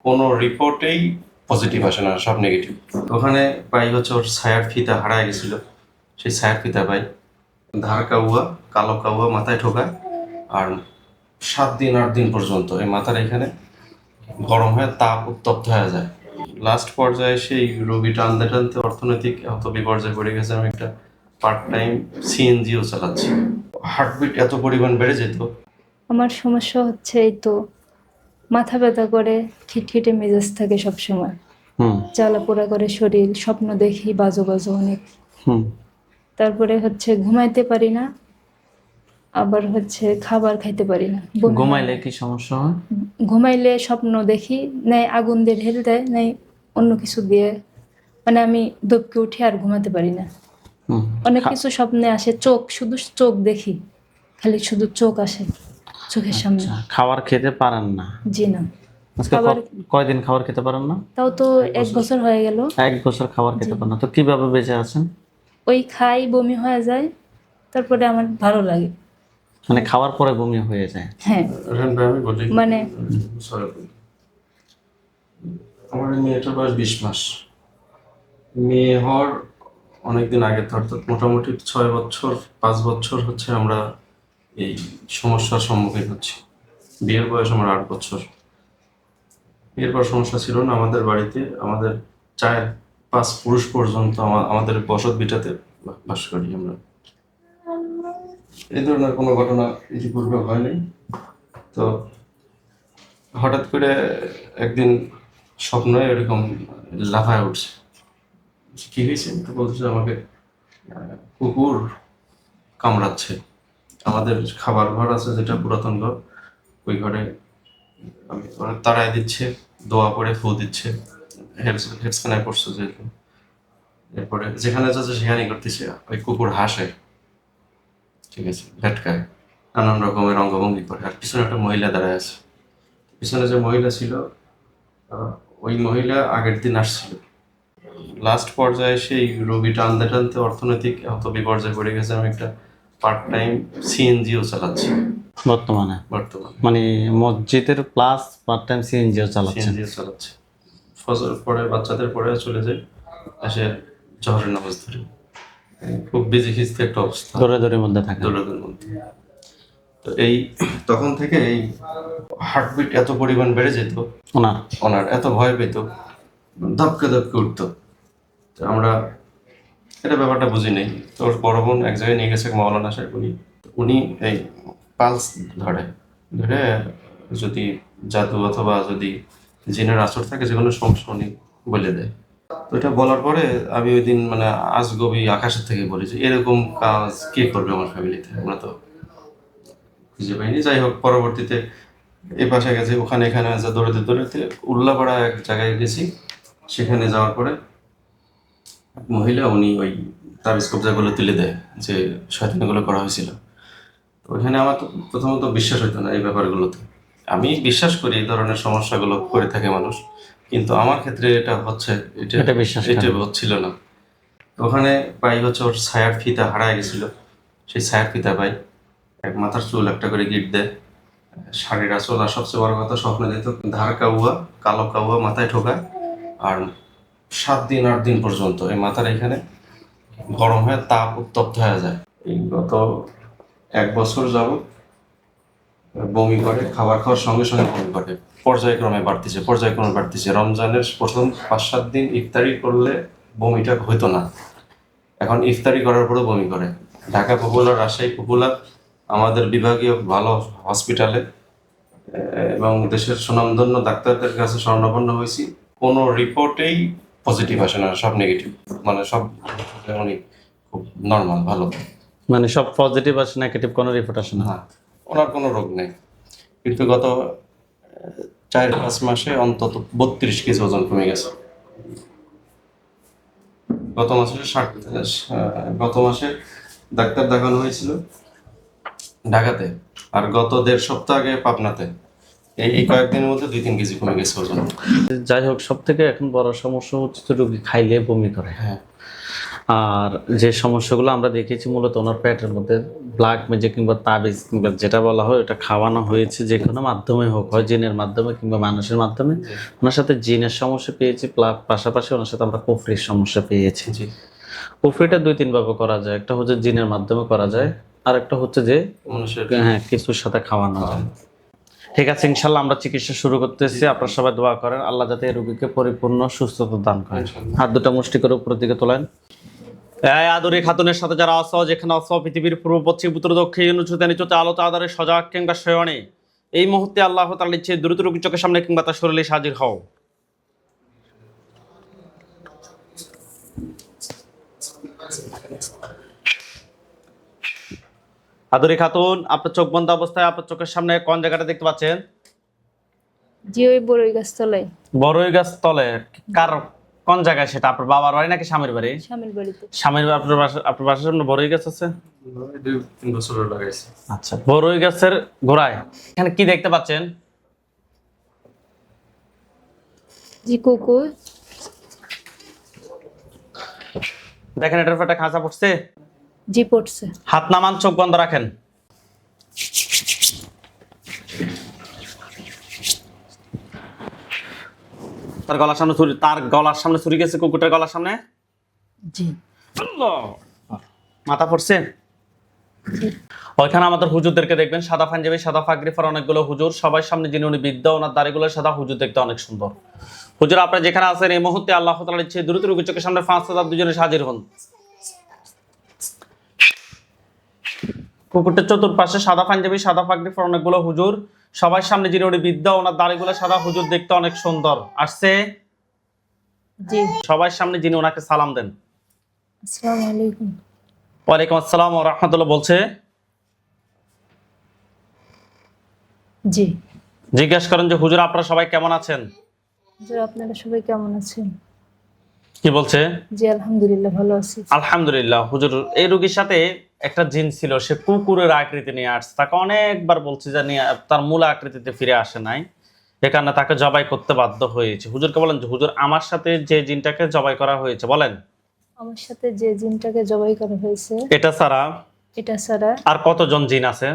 কোনো রিপোর্টেই পজিটিভ আসে না, সব নেগেটিভ। ওখানে পাই হচ্ছে ওর ছায়ার ফিতা হারায় গেছিল, সেই ছায়ার ফিতা পাই, ধার কাউয়া, কালো কাউয়া মাথায় ঠোকায়। আর 7 দিন 8 দিন পর্যন্ত এই মাথার এখানে গরম হয়ে তাপ উত্তপ্ত হয়ে যায়। লাস্ট পর্যায়ে সেই রোগীটা টানতে টানতে অর্থনৈতিক এত বিপর্যয়ে পড়ে গেছে, আমি একটা পার্ট টাইম সিএনজিও চালাচ্ছি। হার্টবিট এত পরিমাণ বেড়ে যেত। আমার সমস্যা হচ্ছে এই তো মাথা ব্যথা করে, খিটখিটে মেজাজ থাকে সব সময়, জ্বালা পোড়া করে শরীর, স্বপ্ন দেখি বাজো বাজো অনেক। তারপরে হচ্ছে ঘুমাইতে পারি না, আবার হচ্ছে খাবার খাইতে পারি না। বমি হয়। ঘুমাইলে কি সমস্যা হয়? ঘুমাইলে স্বপ্ন দেখি, নাই আগুন দিয়ে ঢেলে দেয়, নাই অন্য কিছু দিয়ে, মানে আমি দবকে উঠি আর ঘুমাতে পারি না। অনেক কিছু স্বপ্নে আসে, চোখ, শুধু চোখ দেখি, খালি শুধু চোখ আসে চোখের সামনে। খাবার খেতে পারেন না? জি না। আজকে খাবার কয়দিন খাবার খেতে পারেন না? তাও তো 1 বছর হয়ে গেল। 1 বছর খাবার খেতে পারেন না, তো কিভাবে বেঁচে আছেন? ওই খাই, বমি হয়ে যায়, তারপরে আমার ভালো লাগে। মানে খাওয়ার পরে বমি হয়ে যায়? হ্যাঁ, রেহান ভাই, আমি বলি, মানে আমার মেয়েটার বয়স 20 মাস। মেয়ে হওয়ার অনেকদিন আগে, অর্থাৎ মোটামুটি 6 বছর 5 বছর হচ্ছে আমরা এই সমস্যার সম্মুখীন হচ্ছি। বিয়ের বয়স আমার 8 বছর। বিয়ের পর সমস্যা ছিল না আমাদের বাড়িতে। আমাদের 4-5 পুরুষ পর্যন্ত আমাদের বসত ভিটাতে বাস করি আমরা। এই ধরনের কোনো ঘটনা ইতিপূর্বে হয়নি। তো হঠাৎ করে একদিন স্বপ্নে এরকম লাফায় উঠছে। কি হয়েছে তো বলছে আমাকে, কুকুর কামড়াচ্ছে। আমাদের খাবার ঘর আছে, যেটা পুরাতন ঘর, ওই ঘরে আমি ওরা তাড়ায় দিচ্ছে, দোয়া পড়ে ফু দিচ্ছে, হেডসখানায় পড়ছে যেহেতু। এরপরে যেখানে যাচ্ছে সেখানেই করতেছে, ওই কুকুর হাসে, ঠিক আছে, ভেটকায়, নানান রকমের অঙ্গভঙ্গি করে। আর পিছনে একটা মহিলা দাঁড়ায় আছে। পিছনে যে মহিলা ছিল, ওই মহিলা আগের দিন আসছিল। লাস্ট পর্যায়ে সেই রোগী টানতে টানতে অর্থনৈতিক এত বিপর্যয়ে পড়ে গেছে, আমি একটা পার্ট টাইম সিএনজিও চালাচ্ছি বর্তমানে? বর্তমানে মানে মসজিদের প্লাস পার্ট টাইম সিএনজিও চালাচ্ছেন? সিএনজিও চালাচ্ছি। ফজর পরে বাচ্চাদের পরে চলে যাই, এসে জহরের নামাজ ধরি। খুব বিজি খিস্তি একটা অবস্থা, দৌড়াদৌড়ির মধ্যে থাকে? দৌড়াদৌড়ির মধ্যে। তো এই তখন থেকে এই হার্টবিট এত পরিমাণ বেড়ে যেত, ওনার এত ভয় পেত, ধপকে ধপকে উঠতো। তো আমরা এটা ব্যাপারটা বুঝি নেই। তো ওর বড় বোন এক জায়গায় নিয়ে গেছে মাওলানা সাহেব, উনি এই পালস ধরে ধরে যদি জাদু অথবা যদি জিনের আসর থাকে, যে কোনো সমস্যা উনি বলে দেয়। তো এটা বলার পরে আমি ওই দিন মানে আজগবি আকাশের থেকে বলি যে এরকম কাজ কে করবে আমার ফ্যামিলিতে, আমরা তো খুঁজে পাইনি। যাই হোক, পরবর্তীতে এই পাশে গেছে, ওখানে এখানে যা দৌড়াতে দৌড়াতে উল্লাপাড়া এক জায়গায় গেছি। সেখানে যাওয়ার পরে মহিলা, উনি ওই তাবিজ কবজাগুলো তুলে দেয় যে শয়তানিগুলো করা হয়েছিল। তো ওইখানে আমার তো প্রথমত বিশ্বাস হইতো না এই ব্যাপারগুলোতে। আমি বিশ্বাস করি এই ধরনের সমস্যাগুলো করে থাকে মানুষ, কিন্তু আমার ক্ষেত্রে এটা হচ্ছে, এটা বিশ্বাস এটা হচ্ছিল না। তো ওখানে পাই হচ্ছে ওর ছায়ার ফিতা হারায় গেছিল, সেই ছায়ার ফিতা পাই, এক মাথার চুল একটা করে গিট দেয়, শাড়ির আঁচল, আর সবচেয়ে বড় কথা স্বপ্নে দিত ধার কাউয়া, কালো কাউয়া মাথায় ঠোকায়। আর 7 দিন 8 দিন পর্যন্ত এই মাথার এখানে গরম হয়ে তাপ উত্তপ্ত হয়ে যায়। এই গত 1 বছর যাবত বমি করে, খাবার খাওয়ার সঙ্গে সঙ্গে বমি করে, পর্যায়ক্রমে বাড়তেছে। রমজানের প্রথম 5-7 দিন ইফতারি করলে বমিটা হইতো না, এখন ইফতারি করার পরেও বমি করে। ঢাকা পপুলার, রাজশাহী পপুলার, আমাদের বিভাগীয় ভালো হসপিটালে এবং দেশের সুনামধন্য ডাক্তারদের কাছে শরণাপন্ন হয়েছি, কোনো রিপোর্টেই পজিটিভ আসে না, সব নেগেটিভ। মানে সব উনি খুব নর্মাল, ভালো। মানে সব পজিটিভ আসে, নেগেটিভ কোনো রিপোর্ট আসে না? হ্যাঁ, ওনার কোনো রোগ নেই, কিন্তু গত 4-5 মাসে অন্তত 32 কেজি ওজন কমে গেছে। গত মাসে ডাক্তার দেখানো হয়েছিল ঢাকাতে, আর গত 1.5 সপ্তাহ আগে পাবনাতে। এই কয়েকদিনের মধ্যে 2-3 কেজি কমে গেছে ওজন। যাই হোক, সব থেকে এখন বড় সমস্যা হচ্ছে তো রোগী খাইলে বমি করে। হ্যাঁ, আর যে সমস্যাগুলো আমরা দেখেছি মূলত ওনার পেটের মধ্যে ব্ল্যাক ম্যাজিক কিংবা তাবিজ কিংবা যেটা বলা হয় এটা খাওয়ানো হয়েছে, যে কোনো মাধ্যমে হোক, হয় জিনের মাধ্যমে কিংবা মানুষের মাধ্যমে। ওনার সাথে জিনের সমস্যা পেয়েছি, পাশাপাশি ওনার সাথে আমরা কুফরির সমস্যা পেয়েছি। জি। কুফরিটা 2-3 ভাবে করা যায়। একটা হচ্ছে জিনের মাধ্যমে করা যায়, আর একটা হচ্ছে যে মানুষের হ্যাঁ কিছুর সাথে খাওয়ানো যায়। ঠিক আছে, ইনশাল্লাহ আমরা চিকিৎসা শুরু করতেছি। আপনারা সবাই দোয়া করেন আল্লাহ যাতে এই রোগীকে পরিপূর্ণ সুস্থতা দান করেন। হাত দুটো মুষ্টি করে উপরের দিকে তোলেন। এই আদরি খাতুনের সাথে যারা আছো, যেখানে আছো, পৃথিবীর পূর্ব পশ্চিম উত্তর দক্ষিণ উঁচুতে নিচুতে আলোতে আধারে সজাগ কিংবা শয়নে, এই মুহূর্তে আল্লাহ তাআলার ইচ্ছে দ্রুত রোগীর চোখের সামনে কিংবা তার শরীরে হাজির হও। আদরি খাতুন, আপনার চোখ বন্ধ অবস্থায় আপনার চোখের সামনে কোন জায়গাটা দেখতে পাচ্ছেন? জি, ওই বড়ই গাছতলায়। বড়ই গাছ তলে? কার কোন জায়গায় সেটা? আপনার বাবার বাড়ি নাকি স্বামীর বাড়ি? স্বামীর বাড়িতে। স্বামীর আপনার বাসার সামনে বড়ই গাছ আছে? 2-3 বছর লাগাইছে। আচ্ছা, বড়ই গাছের গোড়ায় এখানে কি দেখতে পাচ্ছেন? জি, কুকুর। দেখেন এটার উপর একটা খাঁচা পড়ছে। জি, পড়ছে। হাত নামান, চোখ বন্ধ রাখেন। তার গলার সামনে ছুরি গেছে কুকুরটার গলার সামনে। জি। আল্লাহ! মাথা পড়ছে। ওইখানে আমাদের হুজুরদেরকে দেখবেন, সাদা পাঞ্জাবি সাদা পাগড়ি পরা অনেকগুলো হুজুর, সবাই সামনে যিনি উনি বিদ্যা, ওনার দাড়িগুলো সাদা, হুজুর দেখতে অনেক সুন্দর। হুজুর আপনারা যেখানে আছেন এই মুহূর্তে আল্লাহ তাআলার ইচ্ছে দ্রুত রোগীর চোখের সামনে 5,000 দুজনে হাজির হন। কুকুরটার চতুর্পাশে সাদা পাঞ্জাবি সাদা পাগড়ি পরা অনেকগুলো হুজুর, সবাই সামনে যিনি উনি বিদ্যা, ওনার দাড়িগুলো সাদা, হুজুর দেখতে অনেক সুন্দর। আসছে জি। সবাই সামনে যিনি ওনাকে সালাম দেন। আসসালামু আলাইকুম। ওয়ালাইকুম আসসালাম ওয়া রাহমাতুল্লাহ বলছে। জি। জিজ্ঞেস করেন যে হুজুর আপনারা সবাই কেমন আছেন? জি, আপনারা সবাই কেমন আছেন? কি বলছে? জি, আলহামদুলিল্লাহ ভালো আছি। আলহামদুলিল্লাহ। হুজুর এই রোগীর সাথে একটা জিন ছিল, সে কুকুরের আকৃতি নিয়ে আসছে। তাকে অনেকবার বলছে যে তার মূল আকৃতিতে ফিরে আসে নাই, এ কারণে তাকে জবাই করতে বাধ্য হয়েছে। হুজুরকে বলেন যে হুজুর আমার সাথে যে জিনটাকে জবাই করা হয়েছে, বলেন আমার সাথে যে জিনটাকে জবাই করা হয়েছে এটা ছাড়া এটা ছাড়া আর কতজন জিন আছে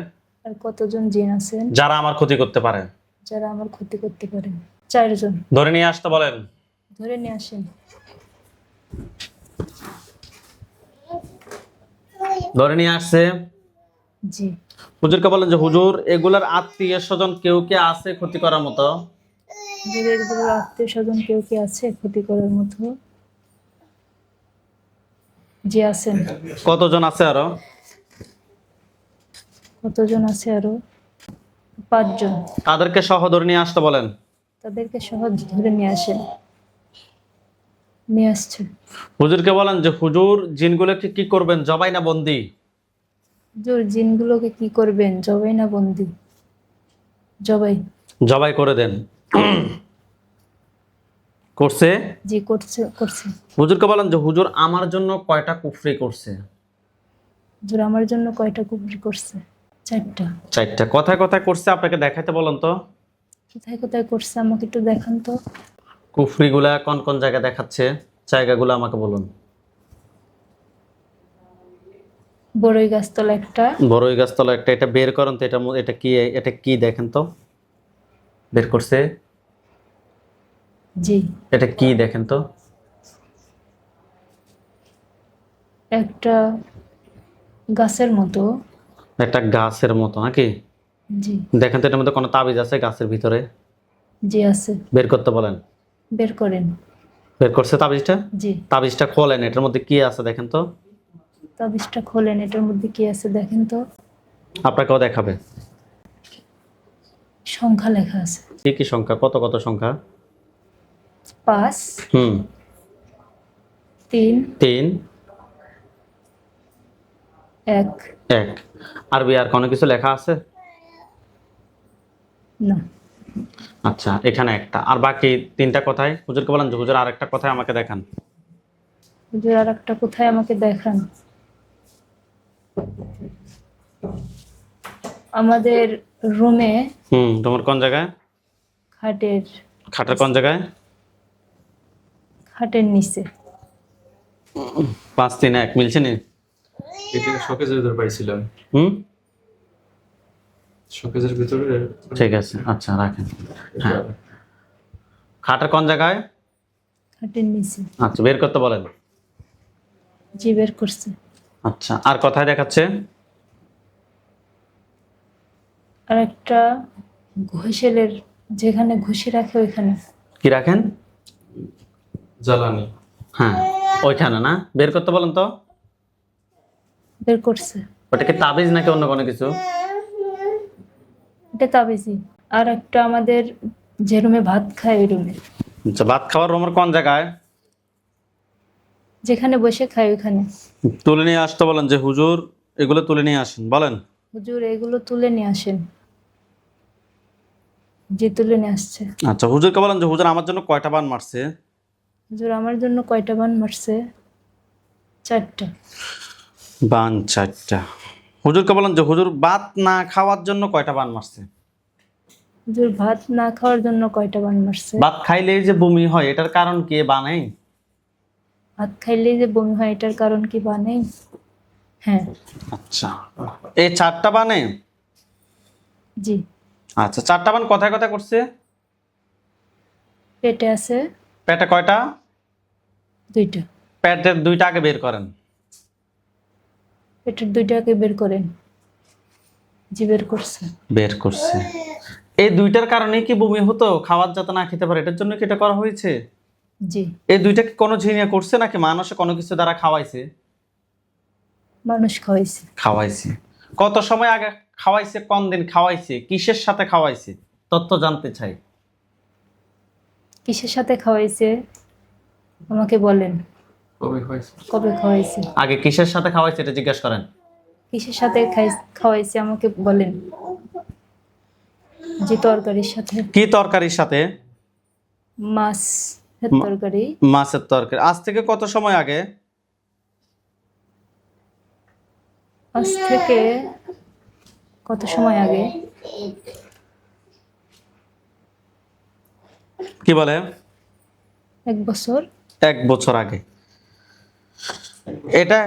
আর কতজন জিন আছেন যারা আমার ক্ষতি করতে পারে? যারা আমার ক্ষতি করতে পারে? 4 জন। ধরে নিয়ে আসতে বলেন। ধরে নিয়ে আসেন। ধরে নিয়ে আসছে। জি। হুজুরকে বলেন যে হুজুর এগুলার আত্মীয় স্বজন কেউ কে আছে ক্ষতি করার মতো? এগুলোর আত্মীয় স্বজন কেউ কি আছে ক্ষতি করার মতো? জি, আছেন। কতজন আছে আরো? কতজন আছে আরো? 5 জন। তাদেরকে সহ ধরে নিয়ে আসতে বলেন। তাদেরকে সহজ ধরে নিয়ে আসেন। নিয়ে আসছে। হুজুরকে বলেন যে হুজুর জিনগুলোকে কি করবেন, জবাই না বন্দি? হুজুর জিনগুলোকে কি করবেন, জবাই না বন্দি? জবাই। জবাই করে দেন। করছে? জি, করছে। হুজুরকে বলেন যে হুজুর আমার জন্য কয়টা কুফরি করছে? হুজুর আমার জন্য কয়টা কুফরি করছে? 4টা। 4টা। কথায় কথায় করছে, আপনাকে দেখাইতে বলেন তো। কোথায় কোথায় করছে আমাকে একটু দেখান তো। কুফরিগুলা কোন কোন জায়গায় দেখাচ্ছে, জায়গাগুলো আমাকে বলুন। বড়ই গাছতলা একটা। বড়ই গাছতলা একটা। এটা বের করেন তো, এটা কি দেখেন তো। বের করছে? জি। এটা কি দেখেন তো। একটা গাছের মতো। একটা গাছের মতো নাকি? জি। দেখেন তো এটার মধ্যে কোনো তাবিজ আছে গাছের ভিতরে? জি, আছে। বের করতে বলেন। বের করেন। বের করছে তাবিজটা? জি। তাবিজটা খোলেন, এটার মধ্যে কি আছে দেখেন তো। তাবিজটা খোলেন, এটার মধ্যে কি আছে দেখেন তো। আপনাকেও দেখাবে। সংখ্যা লেখা আছে। কি কি সংখ্যা? কত কত সংখ্যা? 5 হুম। 3 3 1। 1। আরবি আর কোনো কিছু লেখা আছে? না। আচ্ছা, এখানে একটা। আর বাকি 3টা কোথায়? হুজুরকে বলেন যে হুজুর আরেকটা কোথায় আমাকে দেখান। হুজুর আর একটা কোথায় আমাকে দেখান। আমাদের রুমে। তোমার কোন জায়গায়? খাটের খাটের কোন জায়গায়? খাটের নিচে। 5 3 1 মিলছে নি? এটা শোকেজের ভিতরে পাইছিলাম, হুম, শোকেজের ভিতরে। ঠিক আছে, আচ্ছা রাখেন। হ্যাঁ, খাটের কোন জায়গায়? খাটের নিচে। আচ্ছা, বের করতে বলেন। জি, বের করছে। আচ্ছা, আর কোথায় দেখাচ্ছে? আর একটা ঘষেলের, যেখানে ঘষি রাখে ওইখানে। কি রাখেন? জ্বালানি। হ্যাঁ, ওইখানে না? বের করতে বলেন তো। বের করছে। ওটা কি তাবিজ নাকি অন্য কোনো কিছু? এটা তাবিজি। আর একটা আমাদের যে রুমে ভাত খায় ওই রুমে, আচ্ছা, ভাত খাওয়ার রুমের কোন জায়গায়? যেখানে বসে খায় ওইখানে। তুলে নিয়ে আসতে বলেন যে হুজুর এগুলো তুলে নিয়ে আসেন, বলেন। হুজুর এগুলো তুলে নিয়ে আসেন। যে তুলে নিয়ে আসছে। আচ্ছা, হুজুরকে বলেন যে হুজুর আমার জন্য কয়টা বান মারছে? হুজুর আমার জন্য কয়টা বান মারছে? 4টা। বান 4টা। হুজুরকে বলেন যে হুজুর ভাত না খাওয়ার জন্য কয়টা বান মারছে? হুজুর ভাত না খাওয়ার জন্য কয়টা বান মারছে? ভাত খাইলেই যে বমি হয় এটার কারণ কি বানাই? ভাত খাইলেই যে বমি হয় এটার কারণ কি বানেই? হ্যাঁ। আচ্ছা, এই 4টা বানে? জি। আচ্ছা, 4টা বান কোথায় কোথায় করছে? পেটে আছে পেটে কয়টা? 2টা। পেটের 2টা আগে বের করেন। পেটের 2টাকে বের করেন। জি, বের করছে। বের করছে। এই 2টার কারণে কি বমি হতো, খাবার যাতে না খেতে পারে এটার জন্য কি এটা করা হয়েছে? জি। এই 2টা কি কোনো ঝিনিয়া করছে নাকি মানুষে কোনো কিছু দ্বারা খাওয়াইছে? মানুষ খাওয়াইছে। খাওয়াইছে। কত সময় আগে খাওয়াইছে, কোন দিন খাওয়াইছে, কিসের সাথে খাওয়াইছে, তথ্য জানতে চাই। কিসের সাথে খাওয়াইছে আমাকে বলেন। কবে হয়েছে? কবে খাওয়াইছে? আগে কিসের সাথে খাওয়াইছে এটা জিজ্ঞেস করেন। কিসের সাথে খাওয়াইছে আমাকে বলেন। যে তরকারির সাথে। কি তরকারির সাথে? মাছের তরকারি। মাছের তরকারি। আজ থেকে কত সময় আগে? আজ থেকে কত সময় আগে? কি বলে? 1 বছর। 1 বছর আগে। এটা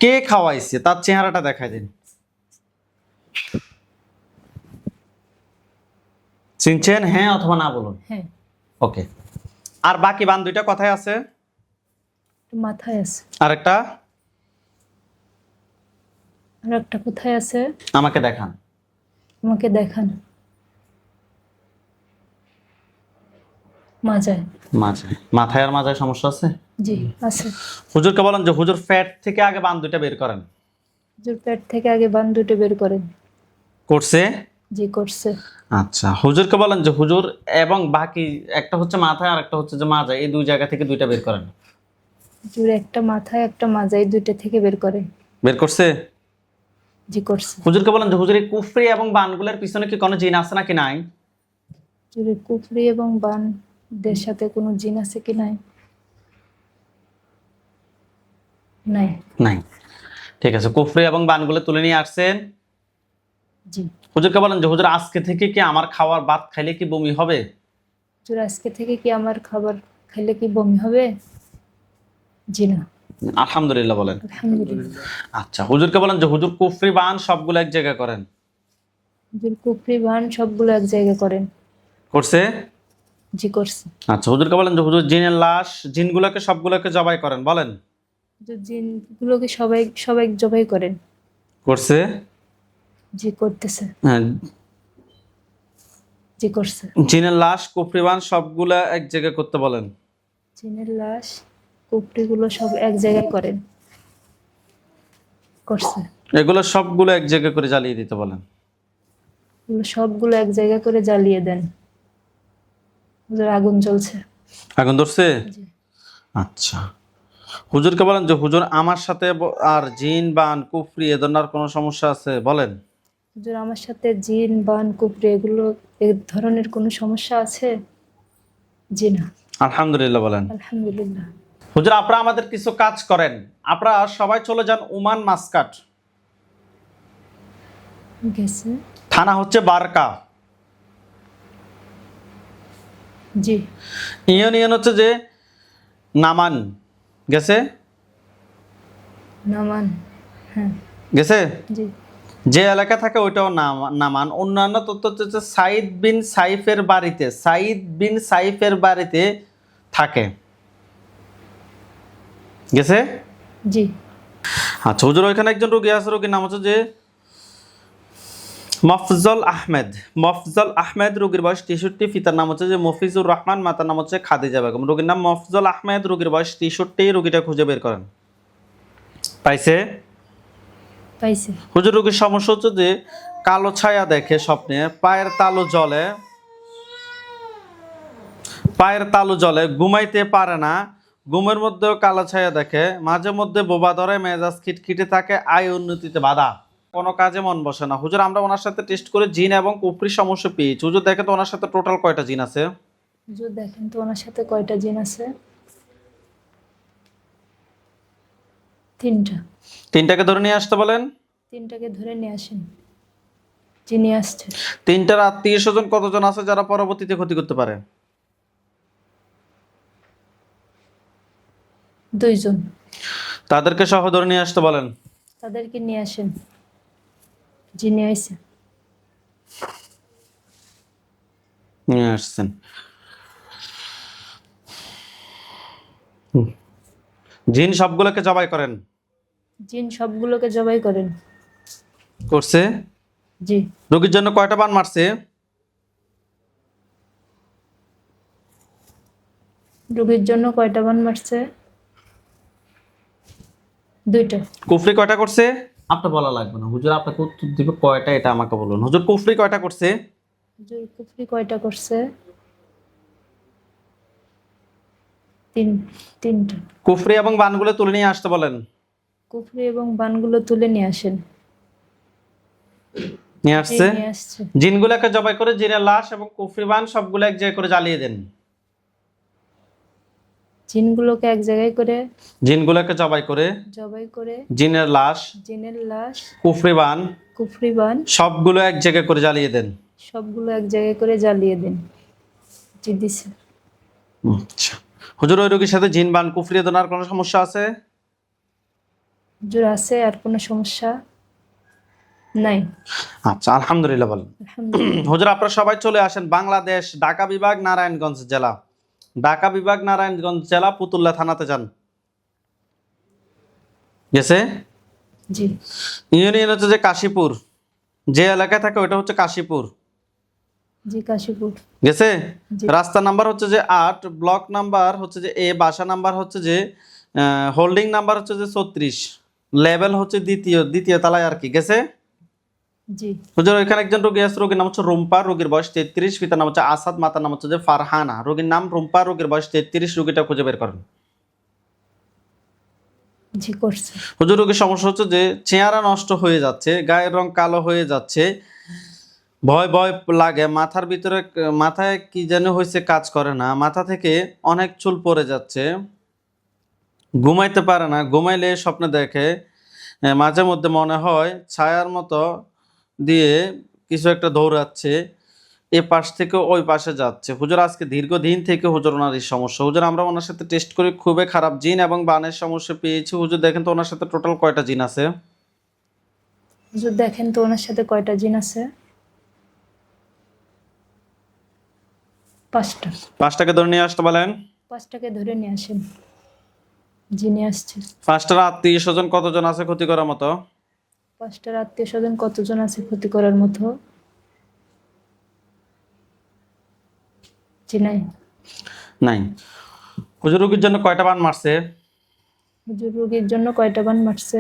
কে খাওয়াইছে তার চেহারাটা দেখাই দিন। চিনছেন? হ্যাঁ অথবা না বলুন। হ্যাঁ। ওকে। আর বাকি বান 2টা কোথায় আছে? মাথায় আছে। আরেকটা? আর একটা কোথায় আছে? আমাকে দেখান। আমাকে দেখান। মাজায়। মাঝে। মাথায় আর মাঝে সমস্যা আছে? জি, আছে। হুজুরকে বলেন যে হুজুর ফ্যাট থেকে আগে বান 2টা বের করেন। হুজুর পেট থেকে আগে বান 2টা বের করেন। করছে? জি, করছে। আচ্ছা, হুজুরকে বলেন যে হুজুর এবং বাকি একটা হচ্ছে মাথায় আর একটা হচ্ছে যে মাজায়, এই 2 জায়গা থেকে 2টা বের করেন। হুজুর একটা মাথায় একটা মাজায় 2টা থেকে বের করেন। বের করছে? জি, করছে। হুজুরকে বলেন যে হুজুর এই কুফরি এবং বানগুলোর পিছনে কি কোনো জিন আছে নাকি নাই? হুজুর কুফরি এবং বানদের সাথে কোনো জিন আছে কি নাই? নাই। নাই। ঠিক আছে, কুফরি এবং বানগুলো তুলে নিয়ে আসছেন। জি। হুজুরকে বলেন যে হুজুর আজকে থেকে কি আমার খাওয়ার ভাত খাইলে কি বমি হবে? হুজুর আজকে থেকে কি আমার খাবার খেলে কি বমি হবে? জি না। আলহামদুলিল্লাহ বলেন। আলহামদুলিল্লাহ। আচ্ছা, হুজুরকে বলেন যে হুজুর কুফরি বান সবগুলো এক জায়গায় করেন। হুজুর কুফরি বান সবগুলো এক জায়গায় করেন। করছে? জি, করছে। আচ্ছা, হুজুরকে বলেন যে হুজুর জিনের লাশ জিনগুলোকে সবগুলোকে জবাই করেন, বলেন। হুজুর জিনগুলোকে সবাই সবাই জবাই করেন। করছে? জি, করতেছে। হ্যাঁ, জি, করছে। জিনের লাশ কুফরি বান সবগুলা এক জায়গায় করতে বলেন। জিনের লাশ কুফরিগুলো সব এক জায়গায় করেন। করছে। এগুলো সবগুলো এক জায়গায় করে জ্বালিয়ে দিতে বলেন। এগুলো সবগুলো এক জায়গায় করে জ্বালিয়ে দেন। হুজুর আগুন জ্বলছে। আগুন ধরছে? জি। আচ্ছা, হুজুরকে বলেন যে হুজুর আমার সাথে আর জিন বান কুফরি এ ধরনের কোনো সমস্যা আছে, বলেন। হুজুর আমার সাথে জিন বান কুফরি এগুলো এ ধরনের কোনো সমস্যা আছে? জি না। আলহামদুলিল্লাহ বলেন। আলহামদুলিল্লাহ। হুজুর আপনারা আমাদের কিছু কাজ করেন, আপনারা সবাই চলে যান ওমান মাসকাট, গেছে। থানা হচ্ছে বারকা, জি। ইউনিয়ন হচ্ছে যে নামান, গেছে। নামান। হ্যাঁ। গেছে? জি। যে এলাকা থাকে ওইটাও নামান। অন্যান্য তথ্য হচ্ছে সাইদ বিন সাইফের বাড়িতে, সাইদ বিন সাইফের বাড়িতে থাকে। গেছে? জি। আচ্ছা হুজুর, ওইখানে একজন রোগী আছে, রোগীর নাম হচ্ছে যে মফজল আহমেদ। মফজল আহমেদ, রোগীর বয়স 63, পিতার নাম হচ্ছে যে মফিজুর রহমান, মাতার নাম হচ্ছে খাদিজা বেগম। রোগীর নাম মফজল আহমেদ, রোগীর বয়স 63, রোগীটা খুঁজে বের করেন। পাইছে? পাইছে। হুজুর, রোগীর সমস্যা হচ্ছে যে কালো ছায়া দেখে স্বপ্নে, পায়ের তালু জ্বলে, পায়ের তালু জ্বলে, ঘুমাইতে পারে না, ঘুমের মধ্যেও কালো ছায়া দেখে, মাঝে মধ্যে বোবা ধরে, মেজাজ খিটখিটে থাকে, আয় উন্নতিতে বাধা, কোনো কাজে মন বসে না। হুজুর, আমরা ওনার সাথে টেস্ট করে জিন এবং কুফরির সমস্যা পেয়েছি। হুজুর দেখেন তো ওনার সাথে টোটাল কয়টা জিন আছে? হুজুর দেখেন তো ওনার সাথে কয়টা জিন আছে? 3টা। 3টাকে ধরে নিয়ে আসতে বলেন। 3টাকে ধরে নিয়ে আসেন। জি, নিয়ে আসছে। 3টার আত্মীয় স্বজন কতজন আছে যারা পরবর্তীতে ক্ষতি করতে পারে? 2 জন। তাদেরকে সহ ধরে নিয়ে আসতে বলেন। তাদেরকে নিয়ে আসেন। জি, নিয়ে আসছে। নিয়ে আসছেন। জিন সবগুলোকে জবাই করেন। জিন সবগুলোকে জবাই করেন। করছে? জি। রোগীর জন্য কয়টা বান মারছে? রোগীর জন্য কয়টা বান মারছে? 2টা। কুফরি কয়টা করছে? আপনার বলা লাগবে না হুজুর, আপনাকে উত্তর দিবে কয়টা এটা আমাকে বলুন। হুজুর, কুফরি কয়টা করছে? হুজুর কুফরি কয়টা করছে? 3টা। কুফরি এবং বানগুলো তুলে নিয়ে আসতে বলেন। কুফরি এবং বানগুলো তুলে নিয়ে আসেন। নিয়ে জি, আসছে। নিয়ে আসছে। জিনগুলোকে জবাই করে জিনের লাশ এবং কুফরি বান সবগুলো এক জায়গায় করে জ্বালিয়ে দেন। জিনগুলোকে এক জায়গায় করে জিনগুলোকে জবাই করে জবাই করে জিনের লাশ, জিনের লাশ, কুফরি বান কুফরি বান সবগুলো এক জায়গায় করে জ্বালিয়ে দেন। সবগুলো এক জায়গায় করে জ্বালিয়ে দেন। জি, দিছে। আচ্ছা হুজুর, ওই রোগীর সাথে জিন বান কুফরি দোনার কোনো সমস্যা আছে? হুজুর আছে, আর কোনো সমস্যা নাই। আচ্ছা আলহামদুলিল্লাহ বলেন। আলহামদুলিল্লাহ। হুজুর, আপনারা সবাই চলে আসেন বাংলাদেশ, ঢাকা বিভাগ, নারায়ণগঞ্জ জেলা। ঢাকা বিভাগ, নারায়ণগঞ্জ জেলা, পুতুল্লা থানাতে যান। গেছে? জি। ইউনিয়ন হচ্ছে যে কাশীপুর, যে এলাকায় থাকে ওটা হচ্ছে কাশীপুর। জি, কাশীপুর। গেছে? জি। রাস্তা নাম্বার হচ্ছে যে 8, ব্লক নাম্বার হচ্ছে যে এ, বাসা নাম্বার হচ্ছে যে হোল্ডিং নাম্বার হচ্ছে যে 34, লেভেল হচ্ছে দ্বিতীয় তলায় আর কি। গেছে? জি। হুজুর, এখানে একজন রোগী আছে, রোগীর নাম হচ্ছে রুম্পা, রোগীর বয়স 33, পিতার নাম হচ্ছে আসাদ, মাতার নাম হচ্ছে যে ফারহানা। রোগীর নাম রুম্পা, রোগীর বয়স 33, রোগীটা খুঁজে বের করেন। জি, করছে। হুজুর, রোগীর সমস্যা হচ্ছে যে চেহারা নষ্ট হয়ে যাচ্ছে, গায়ের রং কালো হয়ে যাচ্ছে, ভয় ভয় লাগে, মাথার ভিতরে মাথায় কি যেন হয়েছে, কাজ করে না, মাথা থেকে অনেক চুল পড়ে যাচ্ছে, ঘুমাইতে পারে না, ঘুমাইলে স্বপ্নে দেখে, মাঝে মধ্যে মনে হয় ছায়ার মতো দিয়ে কিছু একটা দৌড়াচ্ছে, এ পাশ থেকে ওই পাশে যাচ্ছে। হুজুর, আজকে দীর্ঘদিন থেকে হুজুর ওনার এই সমস্যা। হুজুর, আমরা ওনার সাথে টেস্ট করে খুবই খারাপ জিন এবং বানের সমস্যা পেয়েছি। হুজুর দেখেন তো ওনার সাথে টোটাল কয়টা জিন আছে? হুজুর দেখেন তো ওনার সাথে কয়টা জিন আছে? 5টা। 5টাকে ধরে নিয়ে আসতে বলেন। 5টাকে ধরে নিয়ে আসেন। জি, নিয়ে আসছে। 5টার আত্মীয় স্বজন কতজন আছে ক্ষতি করার মতো? 5টার আত্মীয় স্বজন কতজন আছে ক্ষতি করার মতো? জি, নাই। নাই। হুজুর, রোগীর জন্য কয়টা বান মারছে? হুজুর রোগীর জন্য কয়টা বান মারছে?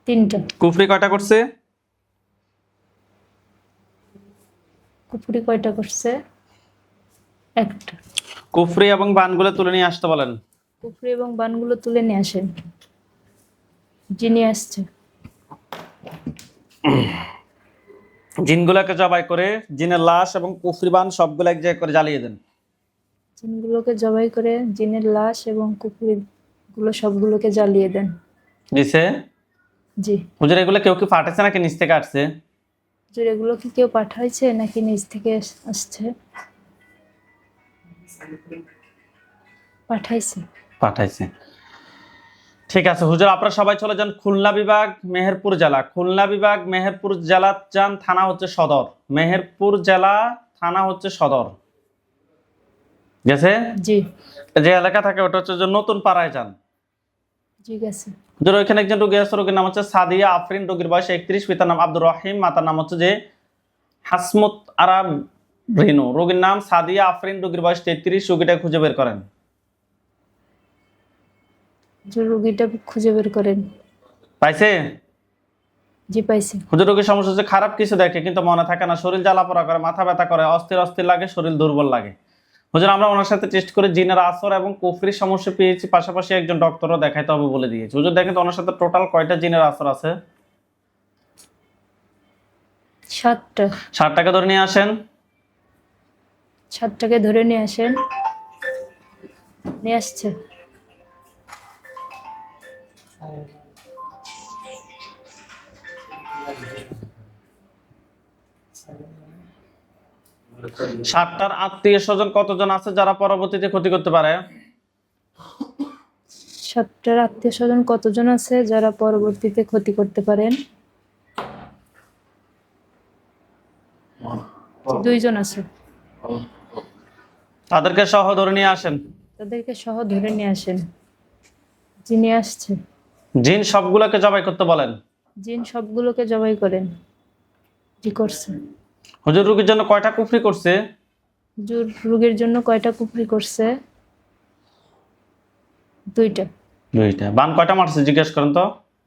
3টা। কুফরি কয়টা করছে? কুফরি কয়টা করছে? 1টা। কুফরি এবং বানগুলো তুলে নিয়ে আসতে বলেন। কুফরি এবং বানগুলো তুলে নিয়ে আসেন। জি, নিয়ে আসছে। জিনগুলোকে জবাই করে জিনের লাশ এবং কুফরি বান সবগুলো এক জায়গায় করে জ্বালিয়ে দেন। জিনগুলোকে জবাই করে জিনের লাশ এবং কুফরি গুলো সবগুলোকে জ্বালিয়ে দেন। দিছে? জি। হুজুর, এগুলো কেউ কি ফাটেছে নাকি নিচ থেকে আসছে? হুজুর, এগুলো কি কেউ পাঠাইছে নাকি নিজ থেকে আসছে? পাঠাইছে। পাঠাইছে। ঠিক আছে হুজুর, আপনারা সবাই চলে যান খুলনা বিভাগ মেহেরপুর জেলা। খুলনা বিভাগ মেহেরপুর জেলা যান, থানা হচ্ছে সদর। মেহেরপুর জেলা, থানা হচ্ছে সদর। গেছে? জি যে এলাকা থাকে ওটা হচ্ছে যে নতুন পাড়ায় যান। ঠিক আছে। হুজুর ওইখানে একজন রোগী আছে, রোগীর নাম হচ্ছে সাদিয়া আফরিন, রোগীর বয়স 31, পিতার নাম আব্দুর রহিম, মাতার নাম হচ্ছে যে হাসমত আরাম রিনু। রোগীর নাম সাদিয়া আফরিন, রোগীর বয়স 33। রোগীটা খুঁজে বের করেন। যে রোগীটা খুঁজে বের করেন। পাইছে? জি পাইছি। হুজুর রোগীর সমস্যা হচ্ছে খারাপ কিছু দেখে কিন্তু মনে থাকে না, শরীর জ্বালাপোড়া করে, মাথা ব্যথা করে, অস্থির অস্থির লাগে, শরীর দুর্বল লাগে। হুজুর আমরা ওনার সাথে টেস্ট করে জিনের আসর এবং কুফরির সমস্যা পেয়েছি, পাশাপাশি একজন ডক্টরও দেখাইতে হবে বলে দিয়েছি। হুজুর দেখেন তো ওনার সাথে টোটাল কয়টা জিনের আসর আছে? 7টা। 60টাকে ধরে নিয়ে আসেন। 7টাকে ধরে নিয়ে আসেন। নিয়ে আসছে। ষাটটার আত্মীয় স্বজন কতজন আছে যারা পরবর্তীতে ক্ষতি করতে পারে? 7টার আত্মীয় স্বজন কতজন আছে যারা পরবর্তীতে ক্ষতি করতে পারেন? 2 জন আছে। তাদেরকে সহ ধরে নিয়ে আসেন। তাদেরকে সহ ধরে নিয়ে আসেন। জি নিয়ে আসছে। জিন সবগুলোকে জবাই করতে বলেন। জিন সবগুলোকে জবাই করেন। জি করছে। হুজুর রোগীর জন্য কয়টা কুফরি করছে? হুজুর রোগীর জন্য কয়টা কুফরি করছে? 2টা। 2টা। বান কয়টা মারছে জিজ্ঞেস করেন তো।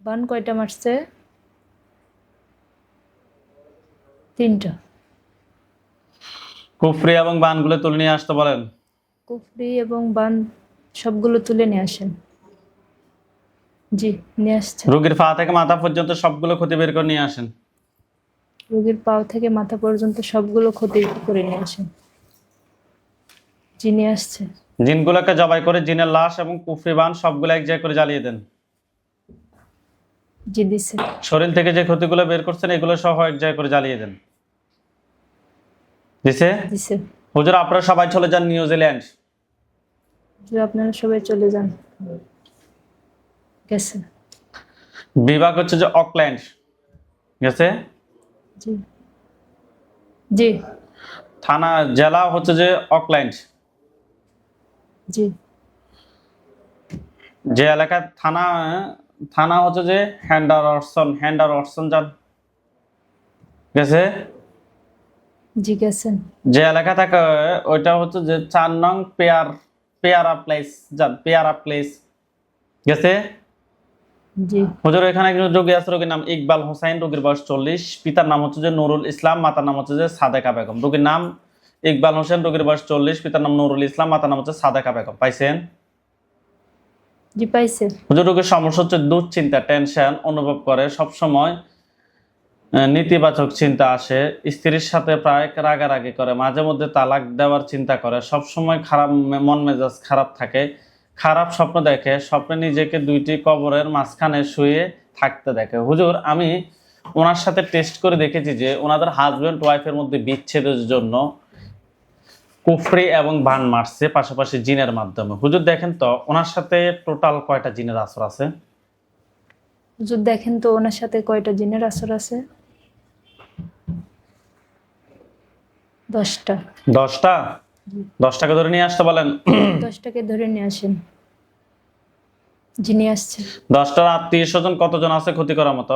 বান কয়টা মারছে? 3টা। কুফরি এবং বানগুলো তুলে নিয়ে আসতে বলেন। কুফরি এবং বান সবগুলো তুলে নিয়ে আসেন। জি নিয়ে আসছে। রোগীর পা থেকে মাথা পর্যন্ত সবগুলো ক্ষতি বের করে নিয়ে আসেন। রোগীর পা থেকে মাথা পর্যন্ত সবগুলো ক্ষতি করে নিয়ে আসেন। জি নিয়ে আসছে। জিনগুলোকে জবাই করে জিনের লাশ এবং কুফরি বান সবগুলো এক জায়গায় করে জ্বালিয়ে দেন। জি দিছে। শরীর থেকে যে ক্ষতিগুলো বের করছেন এগুলো সহ এক জায়গায় করে জ্বালিয়ে দেন। দিছে? দিছে। হুজুর আপনারা সবাই চলে যান নিউজিল্যান্ড। হুজুর আপনারা সবাই চলে যান। গেছে। বিভাগ হচ্ছে যে অকল্যান্ড। গেছে? জি জি থানা জেলা হচ্ছে যে অকল্যান্ড। জি যে এলাকা থানা, থানা হচ্ছে যে হ্যান্ডারসন যান। গেছে? জি গেছেন। যে এলাকা থাকে ওইটা হচ্ছে যে 4 নং পেয়ারা প্লেস যান, পেয়ারা প্লেস। গেছে? জি হুজুর এখানে একজন রোগী আছে, রোগীর নাম ইকবাল হোসাইন, রোগীর বয়স 40, পিতার নাম হচ্ছে যে নুরুল ইসলাম, মাতার নাম হচ্ছে যে সাদেকা বেগম। রোগীর নাম ইকবাল হোসেন, রোগীর বয়স 40, পিতার নাম নুরুল ইসলাম, মাতার নাম হচ্ছে সাদেকা বেগম। পাইছেন? জি পাইছে। হুজুর রোগীর সমস্যা হচ্ছে দুশ্চিন্তা, টেনশন অনুভব করে, সব সময় নেতিবাচক চিন্তা আসে, স্ত্রীর সাথে প্রায় রাগারাগি করে, মাঝে মধ্যে তালাক দেওয়ার চিন্তা করে, সব সময় খারাপ মন মেজাজ খারাপ থাকে, খারাপ স্বপ্ন দেখে, স্বপ্নে নিজেকে 2টি কবরের মাঝখানে শুয়ে থাকতে দেখে। হুজুর আমি ওনার সাথে টেস্ট করে দেখেছি যে ওনাদের হাজবেন্ড ওয়াইফের মধ্যে বিচ্ছেদের জন্য কুফরি এবং বান মারছে, পাশাপাশি জিনের মাধ্যমে। হুজুর দেখেন তো ওনার সাথে টোটাল কয়টা জিনের আসর আছে? হুজুর দেখেন তো ওনার সাথে কয়টা জিনের আসর আছে? 10টা। 10টা? 10টাকে ধরে নিয়ে আসতে বলেন। 10টাকে ধরে নিয়ে আসেন। জি নিয়ে আসছে। 10টার আত্মীয় স্বজন কতজন আছে ক্ষতি করার মতো?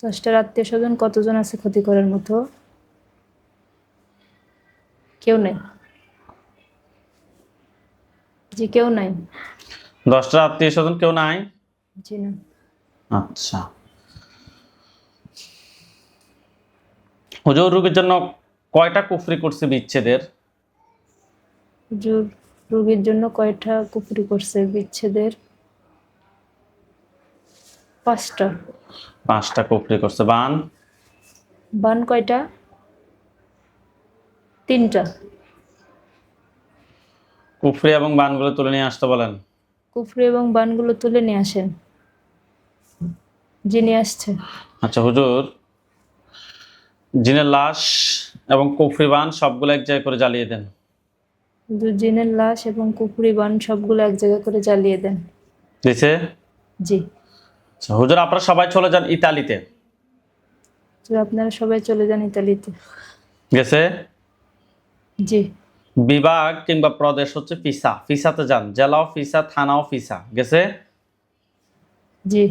10টার আত্মীয় স্বজন কতজন আছে ক্ষতি করার মতো? কেউ নেই। জি কেউ নাই। 10টার আত্মীয় স্বজন কেউ নাই? জি না। আচ্ছা হুজুর রোগীর জন্য কয়টা কুফরি করছে বিচ্ছেদের? হুজুর রোগীর জন্য কয়টা কুফরি করছে বিচ্ছেদের? 5টা। 5টা কুফরি করছে। বান? বান কয়টা? 3টা। কুফরি এবং বানগুলো তুলে নিয়ে আসতে বলেন। কুফরি এবং বানগুলো তুলে নিয়ে আসেন। জি নিয়ে আসছে। আচ্ছা হুজুর জিনের লাশ এবং কুফরি বান সবগুলো এক জায়গায় করে জ্বালিয়ে দেন। হুজুর জিনের লাশ এবং কুফরি বান সবগুলো এক জায়গায় করে জ্বালিয়ে দেন। দিছে? জি। আচ্ছা হুজুর আপনারা সবাই চলে যান ইতালিতে, হুজুর আপনারা সবাই চলে যান ইতালিতে। গেছে? জি। বিভাগ কিংবা প্রদেশ হচ্ছে ফিসা, ফিসাতে যান, জেলাও ফিসা, থানাও ফিসা, গেছে? জি।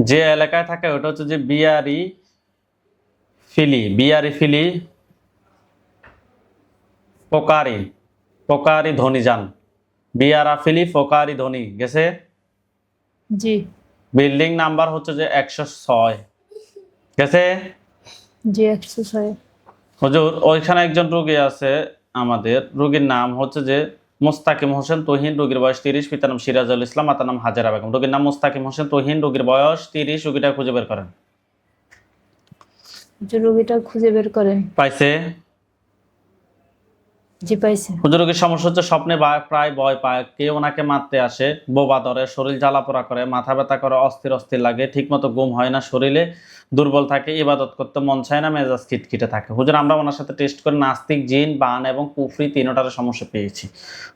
যে এলাকায় থাকে ওটা হচ্ছে যে বিয়ারি ফিলি, বিয়ারি ফিলি পোকারি, পোকারি ধনী যান, বিয়ারা ফিলি পোকারি ধনী, গেছে? জি। বিল্ডিং নাম্বার হচ্ছে যে 106, গেছে? জি 106। হুজুর ওইখানে একজন রোগী আছে, আমাদের রোগীর নাম হচ্ছে যে মোস্তাকিম হোসেন তহিন, রোগীর বয়স 30, পিতার নাম সিরাজুল ইসলাম, মাতার নাম হাজারা বেগম। রোগীর নাম মোস্তাকিম হোসেন তহিন, রোগীর বয়স 30, রোগীটা খুঁজে বের করেন। হুজুর রোগীটা খুঁজে বের করেন। পাইছে? জি পাইছে। হুজুর রোগীর সমস্যা হচ্ছে স্বপ্নে প্রায় ভয় পায়, কেউ ওনাকে মারতে আসে, বোবা ধরে, শরীর জ্বালাপোড়া করে, মাথা ব্যথা করে, অস্থির অস্থির লাগে, ঠিকমতো ঘুম হয় না, শরীরে দুর্বল থাকে, ইবাদত করতে মন চায় না, মেজাজ খিটখিটে থাকে। হুজুর আমরা ওনার সাথে টেস্ট করে নাস্তিক, জিন, বান এবং কুফরি তিনটার সমস্যা পেয়েছি।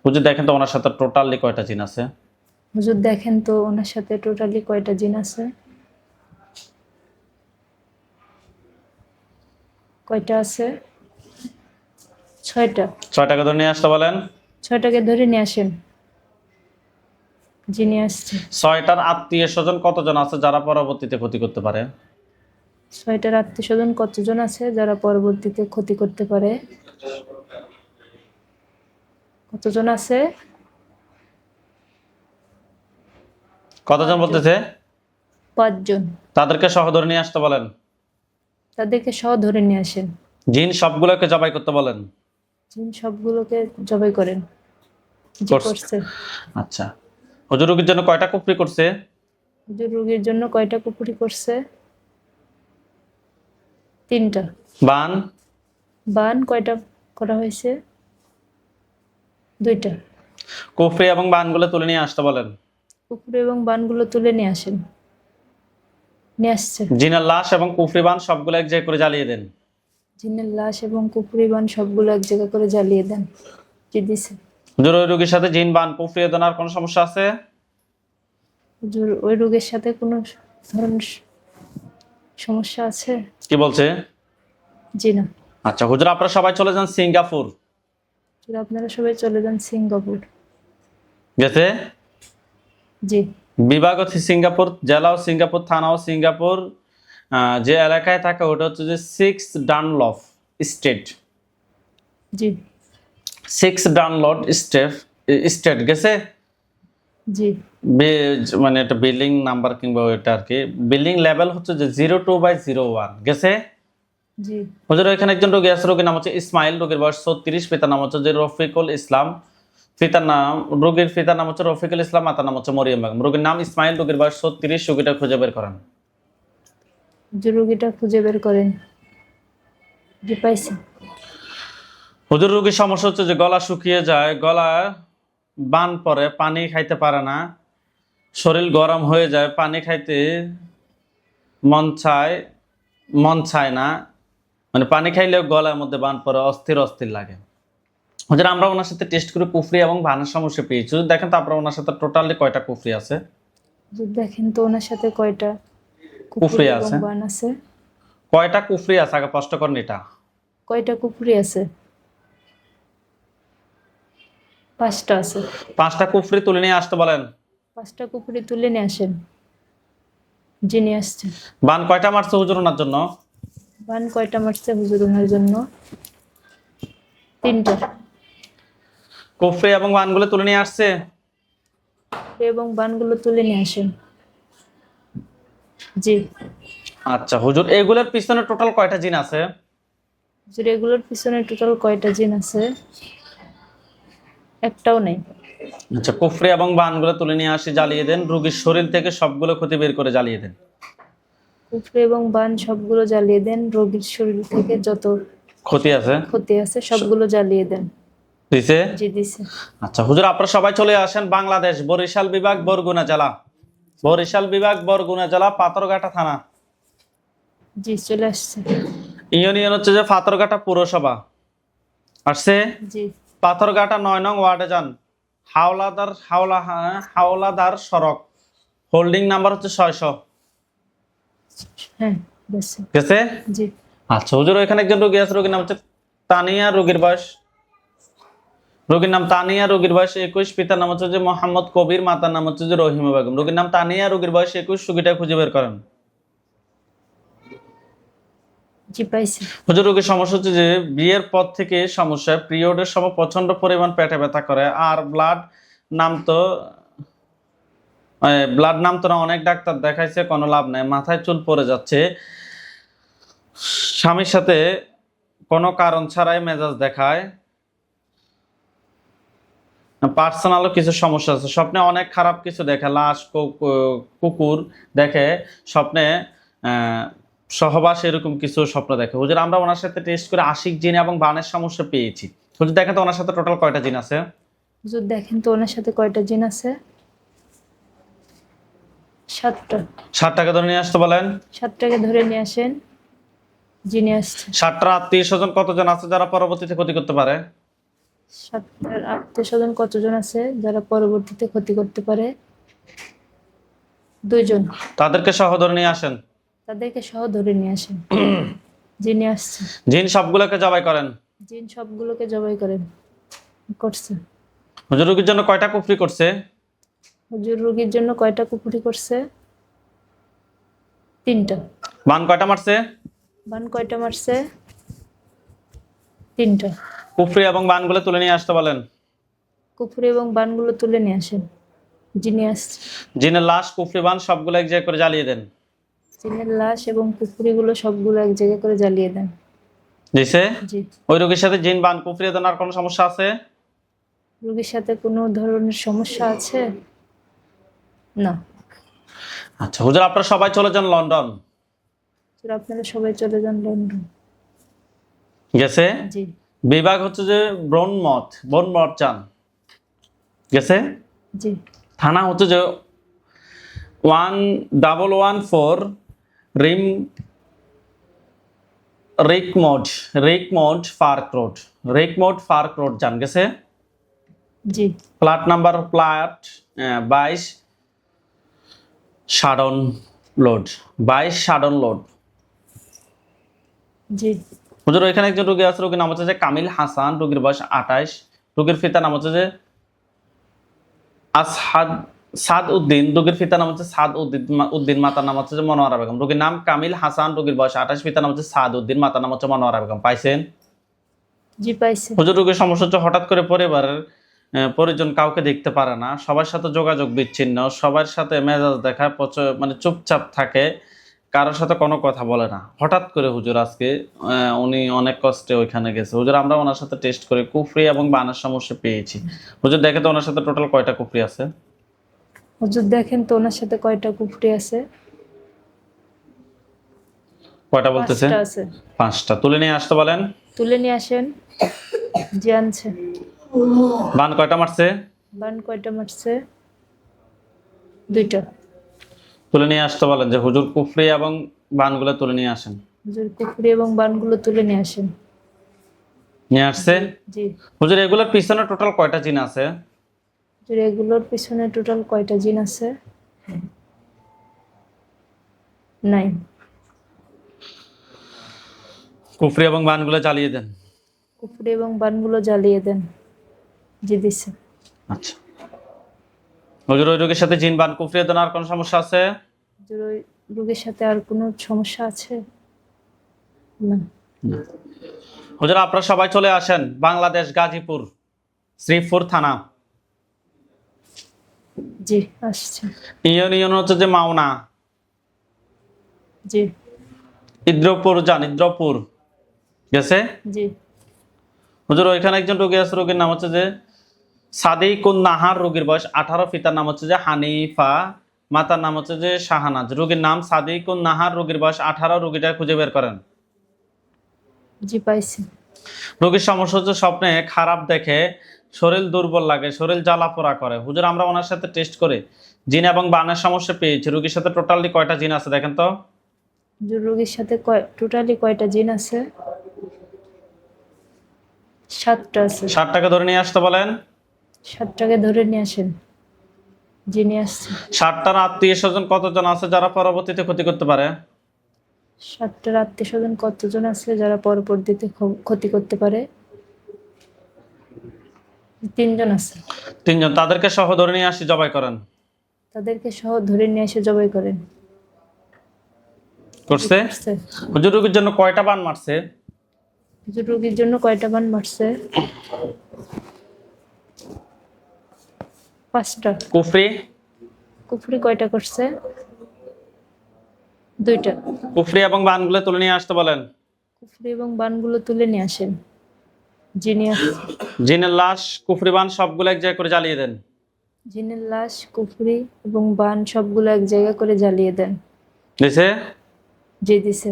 হুজুর দেখেন তো ওনার সাথে টোটালি কয়টা জিন আছে? হুজুর দেখেন তো ওনার সাথে টোটালি কয়টা জিন আছে? কয়টা আছে? 6টা। 6টাকে ধরে নিয়ে আসতে বলেন। 6টাকে ধরে নিয়ে আসেন। জি নিয়ে আসছে। 6টার আত্মীয় স্বজন কতজন আছে যারা পরবর্তীতে ক্ষতি করতে পারে? 6টার আত্মীয়স্বজন কতজন আছে যারা পরবর্তীতে ক্ষতি করতে পারে? কতজন আছে? কতজন বলতেছে? 5 জন। তাদেরকে সহ ধরে নিয়ে আসতে বলেন। তাদেরকে সহ ধরে নিয়ে আসেন। জিন সবগুলোকে জবাই করতে বলেন। জিন সবগুলোকে জবাই করেন। জি করছে। আচ্ছা হুজুর রোগীর জন্য কয়টা কুফরি করছে? হুজুর রোগীর জন্য কয়টা কুফরি করছে? 3টা। বান? বান কয়টা করা হয়েছে? 2টা। কুফরি এবং বানগুলো তুলে নিয়ে আসতে বলেন। কুফরি এবং বানগুলো তুলে নিয়ে আসেন। নিয়ে আসছে। জিনের লাশ এবং কুফরি বান সবগুলো এক জায়গায় করে জ্বালিয়ে দেন। জিনের লাশ এবং কুফরি বান সবগুলো এক জায়গা করে জ্বালিয়ে দেন। জি দিছে। হুজুর ওই রোগীর সাথে জিন, বান, কুফরি দেনার কোনো সমস্যা আছে? হুজুর ওই রোগের সাথে কোনো ধরনের সমস্যা আছে? কি বলছে? জি না। আচ্ছা হুজুর আপনারা সবাই চলে যান সিঙ্গাপুর, হুজুর আপনারা সবাই চলে যান সিঙ্গাপুর। গেছে? জি। বিভাগ হচ্ছে সিঙ্গাপুর, জেলাও সিঙ্গাপুর, থানাও সিঙ্গাপুর। যে এলাকায় থাকে ওটা হচ্ছে যে 6 ডানলপ স্টেট, জি। 6 ডানলপ স্টেট, গেছে? জি। মানে একটা বিল্ডিং নাম্বার কিংবা ওইটা আর কি, বিল্ডিং লেভেল হচ্ছে যে 02/01, গেছে? জি। হুজুর এখানে একজন রোগী আছে, রোগীর নাম হচ্ছে ইসমাইল, রোগীর বয়স 36, পিতার নাম হচ্ছে যে রফিকুল ইসলাম, রোগীর পিতার নাম হচ্ছে রফিকুল ইসলাম, মাতার নাম হচ্ছে মরিয়ম বেগম। রোগীর নাম ইসমাইল, রোগীর বয়স 36, রোগীটা খুঁজে বের করেন। হুজুর রোগীটা খুঁজে বের করেন। জি পাইছি। হুজুর রোগীর সমস্যা হচ্ছে যে গলা শুকিয়ে যায়, গলা বান পড়ে, পানি খাইতে পারে না, শরীর গরম হয়ে যায়, পানি খাইতে মন চায় না, মানে পানি খাইলেও গলার মধ্যে বান পড়ে, অস্থির অস্থির লাগে। হুজুর আমরা ওনার সাথে টেস্ট করে কুফরি এবং বানের সমস্যা পেয়েছি। হুজুর দেখেন তো আপনার ওনার সাথে টোটালি কয়টা কুফরি আছে? হুজুর দেখেন তো ওনার সাথে কয়টা কুফরি এবং আছে? বান আছে? কয়টা কুফরি আছে আগে স্পষ্ট করেন এটা। কয়টা কুফরি আছে? 5টা আছে। 5টা কুফরি তুলে নিয়ে আসতে বলেন। 5টা কুফরি তুলে নিয়ে আসেন। জি নিয়ে আসছে। বান কয়টা মারছে হুজুর ওনার জন্য? বান কয়টা মারছে হুজুর ওনার জন্য? 3টা। কুফরি এবং বানগুলো তুলে নিয়ে আসছে? এবং বানগুলো তুলে নিয়ে আসেন। জি। আচ্ছা হুজুর এগুলোর পিছনে টোটাল কয়টা জিন আছে? হুজুর এগুলোর পিছনে টোটাল কয়টা জিন আছে? একটাও নেই। আচ্ছা কুফরি এবং বানগুলো তুলে নিয়ে আসি, জ্বালিয়ে দেন, রোগীর শরীর থেকে সবগুলো ক্ষতি বের করে জ্বালিয়ে দেন। কুফরি এবং বান সবগুলো জ্বালিয়ে দেন, রোগীর শরীর থেকে যত ক্ষতি আছে সবগুলো জ্বালিয়ে দেন। দিছে? জি দিছে। আচ্ছা হুজুর আপনারা সবাই চলে আসেন বাংলাদেশ, বরিশাল বিভাগ, বরগুনা জেলা, বরিশাল বিভাগ, বরগুনা জেলা, পাথরঘাটা থানা। জি চলে আসছে। ইউনিয়ন হচ্ছে যে পাথরঘাটা পৌরসভা। আসছে? জি। পাথরঘাটা 9 নং ওয়ার্ডে যান, হাওলাদার সড়ক, হোল্ডিং নাম্বার হচ্ছে 600। হ্যাঁ গেছে। গেছে? জি। আচ্ছা হুজুর, এখানে একজন রোগী আছে, রোগীর নাম হচ্ছে তানিয়া, রোগীর বয়স, রোগীর নাম তানিয়া, রোগীর বয়স 21, পিতার নাম হচ্ছে যে মোহাম্মদ কবির, মাতার নাম হচ্ছে যে রহিমা বেগম। রোগীর নাম তানিয়া, রোগীর বয়স 21, রোগীটা খুঁজে বের করেন। জি পাইছি। হুজুর, রোগীর সমস্যা হচ্ছে যে বিয়ের পর থেকে সমস্যা, পিরিয়ডের সময় প্রচন্ড পরিমাণ পেটে ব্যথা করে, আর ব্লাড নামতো না, অনেক ডাক্তার দেখাইছে, কোনো লাভ নাই, মাথায় চুল পড়ে যাচ্ছে, স্বামীর সাথে কোনো কারণ ছাড়াই মেজাজ দেখায়, পার্সোনালও কিছু সমস্যা আছে, স্বপ্নে অনেক খারাপ কিছু দেখে, লাশ, কুকুর দেখে স্বপ্নে, সহবাস, এরকম কিছু স্বপ্ন দেখে। হুজুর, আমরা ওনার সাথে টেস্ট করে আশিক জিন এবং বানের সমস্যা পেয়েছি। হুজুর দেখেন তো ওনার সাথে টোটাল কয়টা জিন আছে? হুজুর দেখেন তো ওনার সাথে কয়টা জিন আছে। 7টা। 7টাকে ধরে নিয়ে আসতে বলেন। 7টাকে ধরে নিয়ে আসেন। জিনে আসছে। 7টার আত্মীয় স্বজন কতজন আছে যারা পরবর্তীতে ক্ষতি করতে পারে? 7টার আত্মীয় স্বজন কতজন আছে যারা পরবর্তীতে ক্ষতি করতে পারে? 2 জন। তাদেরকে সহ ধরে নিয়ে আসেন। তাদেরকে সহ ধরে নিয়ে আসেন। জিনে আসছে। জিন সবগুলোকে জবাই করেন। জিন সবগুলোকে জবাই করেন। করছে। হুজুর, রোগীর জন্য কয়টা কুফরি করছে? হুজুর রোগীর জন্য কয়টা কুফরি করছে? 3টা। বান কয়টা মারছে? বান কয়টা মারছে? 3টা। কুফরি এবং বানগুলো তুলে নিয়ে আসতে বলেন। কুফরি এবং বানগুলো তুলে নিয়ে আসেন। জিনে আসছে। জিনের লাশ, কুফরি, বান সবগুলো এক জায়গায় করে জ্বালিয়ে দেন। জিনের লাশ এবং কুফরিগুলো সবগুলো এক জায়গায় করে জ্বালিয়ে দেন। দিছে? জি। ওই রোগীর সাথে জিন, বান, কুফরি দেন, আর কোনো সমস্যা আছে? রোগীর সাথে কোনো ধরনের সমস্যা আছে? না। আচ্ছা হুজুর, আপনারা সবাই চলে যান লন্ডন। হুজুর আপনারা সবাই চলে যান লন্ডন। গেছে? জি। বিভাগ হচ্ছে যে ব্রনমথ যান। গেছে? জি। থানা হচ্ছে যে 1114 রিকমোড পার্ক রোড যান। গেছে? জি। প্লাট 22 শাডন লোড। জি। হুজুর, এখানে একজন রোগী আছে, রোগীর নাম হচ্ছে যে কামিল হাসান, রোগীর বয়স 28, রোগীর পিতার নাম হচ্ছে যে সাদ উদ্দিন, রোগীর পিতার নাম হচ্ছে সাদ উদ্দিন, মাতার নাম হচ্ছে যে মনোয়ারা বেগম। রোগীর নাম কামিল হাসান, রোগীর বয়স 28, পিতার নাম হচ্ছে সাদ উদ্দিন, মাতার নাম হচ্ছে মনোয়ারা বেগম। পাইছেন? জি পাইছে। হুজুর, রোগীর সমস্যা হচ্ছে হঠাৎ করে পরিবারের পরিজন কাউকে দেখতে পারে না, সবার সাথে যোগাযোগ বিচ্ছিন্ন, সবার সাথে মেজাজ দেখায়, মানে চুপচাপ থাকে, কারোর সাথে কোনো কথা বলে না। হঠাৎ করে হুজুর আজকে উনি অনেক কষ্টে ওইখানে গেছে। হুজুর, আমরা ওনার সাথে টেস্ট করে কুফরি এবং বানের সমস্যা পেয়েছি। হুজুর দেখে তো ওনার সাথে টোটাল কয়টা কুফরি আছে? হুজুর দেখেন তো ওনার সাথে কয়টা কুফরি আছে? কয়টা বলতেছে? 5টা আছে। 5টা। তুলে নিয়ে আসতে বলেন। তুলে নিয়ে আসেন। জি আনছে। বান কয়টা মারছে? বান কয়টা মারছে? 2টা। তুলে নিয়ে আসতে বলেন যে হুজুর কুফরি এবং বানগুলো তুলে নিয়ে আসেন। হুজুর কুফরি এবং বানগুলো তুলে নিয়ে আসেন। নিয়ে আসছে? জি। হুজুর, এগুলোর পিছনে টোটাল কয়টা জিন আছে? হুজুর এগুলোর পিছনে টোটাল কয়টা জিন আছে? 9। কুফরি এবং বানগুলো জ্বালিয়ে দেন। কুফরি এবং বানগুলো জ্বালিয়ে দেন। জি দিছে। আচ্ছা হুজুর, ওই রোগীর সাথে জিন, বান, কুফরি দেন, আর কোনো সমস্যা আছে? হুজুর ওই রোগীর সাথে আর কোনো সমস্যা আছে? না। হুজুর, আপনারা সবাই চলে আসেন বাংলাদেশ, গাজীপুর, শ্রীপুর থানা। জি আসছে। ইউনিয়ন হচ্ছে যে মাওনা। জি। ইদ্রপুর যান, ইদ্রপুর। গেছে? জি। হুজুর, ওইখানে একজন রোগী আছে, রোগীর নাম হচ্ছে যে সাদিকুন নাহার, রোগীর বয়স 18, পিতার নাম হচ্ছে যে হানিফা, মাতার নাম হচ্ছে যে শাহানাজ। রোগীর নাম সাদিকুন নাহার, রোগীর বয়স 18, রোগীটা খুঁজে বের করেন। জি পাইছি। রোগীর সমস্যা হচ্ছে স্বপ্নে খারাপ দেখে, শরীর দুর্বল লাগে, শরীর জ্বালাপোড়া করে। হুজুর, আমরা ওনার সাথে টেস্ট করে জিন এবং বানের সমস্যা পেয়েছি। রোগীর সাথে টোটালি কয়টা জিন আছে দেখেন তো? হুজুর রোগীর সাথে টোটালি কয়টা জিন আছে? 7টা আছে। 7টাকে ধরে নিয়ে আসতে বলেন। সাতটাকে ধরে নিয়ে আসেন। জি, নিয়ে আসছে। 7টার আত্মীয় স্বজন কতজন আছে যারা পরবর্তীতে ক্ষতি করতে পারে? 7টার আত্মীয় স্বজন কতজন আছে যারা পরবর্তীতে ক্ষতি করতে পারে? 3 জন আছে। 3 জন। তাদেরকে সহ ধরে নিয়ে আসি, জবাই করেন। তাদেরকে সহ ধরে নিয়ে এসে জবাই করেন। করছে? করছে। হুজুর রোগীর জন্য কয়টা বান মারছে? হুজুর রোগীর জন্য কয়টা বান মারছে? 5টা। কুফরি? কুফরি কয়টা করছে? 2টা। কুফরি এবং বানগুলো তুলে নিয়ে আসতে বলেন। কুফরি এবং বানগুলো তুলে নিয়ে আসেন। জি, নিয়ে আসছে। জিনের লাশ, কুফরি, বান সবগুলো এক জায়গায় করে জ্বালিয়ে দেন। জিনের লাশ, কুফরি এবং বান সবগুলো এক জায়গা করে জ্বালিয়ে দেন। দিছে? জি, দিছে।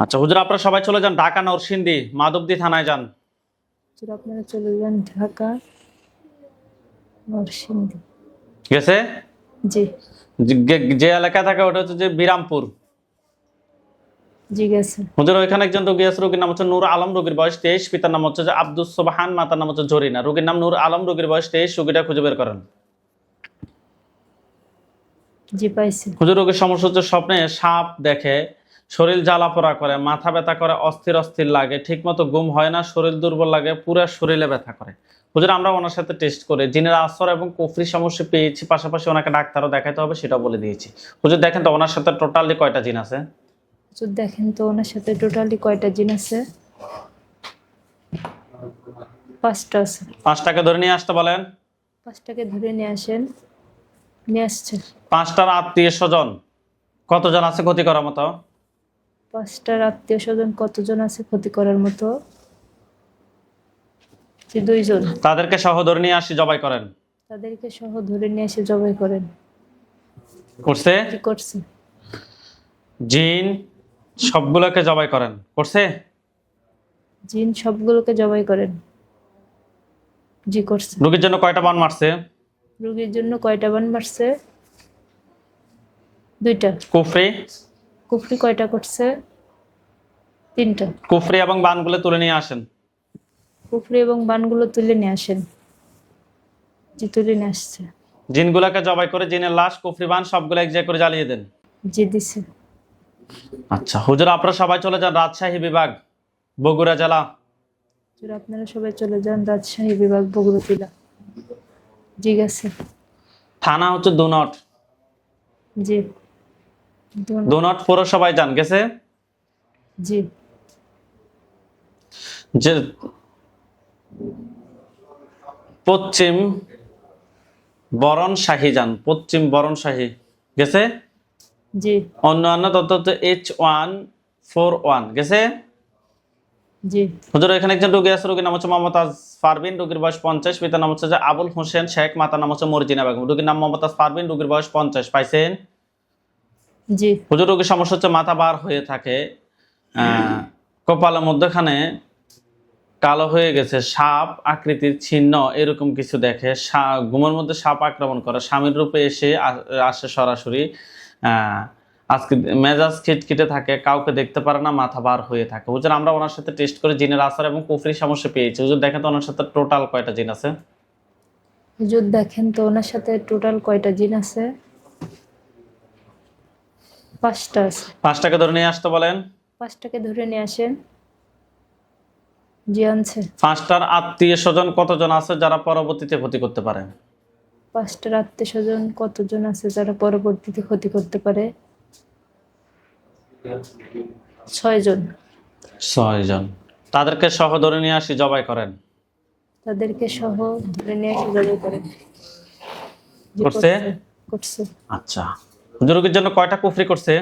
আচ্ছা হুজুর, আপনারা সবাই চলে যান ঢাকা নরসিংদী মাধবদী থানায় যান। হুজুর, আপনারা চলে যান ঢাকা নরসিংদী। গেছে? জি। যে এলাকা থাকে ওটা হচ্ছে যে বিরামপুর। জি, গেছে। হুজুর, ওইখানে একজন রোগী আছে, রোগীর নাম হচ্ছে নূর আলম, রোগীর বয়স 23, পিতার নাম হচ্ছে যে আব্দুস সুবহান, মাতার নাম হচ্ছে জরিনা। রোগীর নাম নূর আলম, রোগীর বয়স 23, রোগীটা খুঁজে বের করেন। জি, পাইছি। হুজুর, রোগীর সমস্যা হচ্ছে স্বপ্নে সাপ দেখে, শরীর জ্বালাপোড়া করে, মাথা ব্যথা করে, অস্থির অস্থির লাগে, ঠিক মতো ঘুম হয় না, শরীর দুর্বল লাগে, পুরো শরীরে ব্যথা করে। হুজুর, আমরা ওনার সাথে টেস্ট করে জিনের আসর এবং কুফরি সমস্যা পেয়েছি, পাশাপাশি ওনাকে ডাক্তারও দেখাতে হবে সেটা বলে দিয়েছি। হুজুর দেখেন তো ওনার সাথে টোটালি কয়টা জিন আছে? হুজুর, দেখেন তো ওনার সাথে টোটালি কয়টা জিন আছে? 5টা আছে। 5টাকে ধরে নিয়ে আসতে বলেন। 5টাকে ধরে নিয়ে আসেন। নিয়ে আসছে। 5টার আত্মীয় স্বজন কতজন আছে ক্ষতি করার মতো? 5টার আত্মীয় স্বজন কতজন আছে ক্ষতি করার মতো? 2 জন। তাদেরকে সহ ধরে নিয়ে আসি, জবাই করেন। তাদেরকে সহ ধরে নিয়ে এসে জবাই করেন। করছে? কি করছে? জিন সবগুলোকে জবাই করেন। করছে? জিন সবগুলোকে জবাই করেন। জি, করছে। রোগীর জন্য কয়টা বান মারছে? রোগীর জন্য কয়টা বান মারছে? 2টা। কুফরি? কুফরি কয়টা করছে? 3টা। কুফরি এবং বানগুলো তুলে নিয়ে আসেন। কুফরি এবং বানগুলো তুলে নিয়ে আসেন। জি, তুলে নিয়ে আসছে। জিনগুলাকে জবাই করে জিনের লাশ, কুফরি, বান সবগুলো এক জায়গায় করে জ্বালিয়ে দেন। জি, দিছে। আচ্ছা হুজুর, আপনারা সবাই চলে যান রাজশাহী বিভাগ, বগুড়া জেলা। হুজুর, আপনারা সবাই চলে যান রাজশাহী বিভাগ, বগুড়া জেলা। জি, গেছে। থানা হচ্ছে 2 নট। জি। 2 নট পৌরসভায় যান। গেছে? জি। যে পশ্চিম বরণশাহী যান, পশ্চিম বরণশাহী। গেছে? জি। অন্যান্য তথ্য হচ্ছে H141। গেছে? জি। হুজুর, এখানে একজন রোগী আছে, রোগীর নাম হচ্ছে মোহাম্মদ পারভিন, রোগীর বয়স 50, পিতার নাম হচ্ছে যে আবুল হোসেন শেখ, মাতার নাম হচ্ছে মর্জিনা বেগম। রোগীর নাম মোহাম্মদ পারভিন, রোগীর বয়স 50। পাইছেন? জি। হুজুর, রোগীর সমস্যা হচ্ছে মাথা বার হয়ে থাকে, কপালের মধ্যখানে কালো হয়ে গেছে, সাপ আকৃতির চিহ্ন এরকম কিছু দেখে, ঘুমের মধ্যে সাপ আক্রমণ করে, স্বামীর রূপে এসে আসে সরাসরি। আজকে মেজাজ খিটখিটে থাকে, কাউকে দেখতে পারে না, মাথা বার হয়ে থাকে। হুজুর, আমরা ওনার সাথে টেস্ট করে জিনের আসর এবং কুফরি সমস্যা পেয়েছি। হুজুর দেখেন তো ওনার সাথে টোটাল কয়টা জিন আছে? হুজুর, দেখেন তো ওনার সাথে টোটাল কয়টা জিন আছে? 5টা আছে। 5টাকে ধরে নিয়ে আসতে বলেন। 5টাকে ধরে নিয়ে আসেন। জি, আনছে। 5টার আত্মীয় স্বজন কতজন আছে যারা পরবর্তীতে ক্ষতি করতে পারে? 5টার আত্মীয় স্বজন কতজন আছে যারা পরবর্তীতে ক্ষতি করতে পারে? 6 জন। 6 জন। তাদেরকে সহ ধরে নিয়ে আসি, জবাই করেন। তাদেরকে সহ ধরে নিয়ে এসে জবাই করেন। জি, করছে? করছে। আচ্ছা হুজুর, রোগীর জন্য কয়টা কুফরি করছে?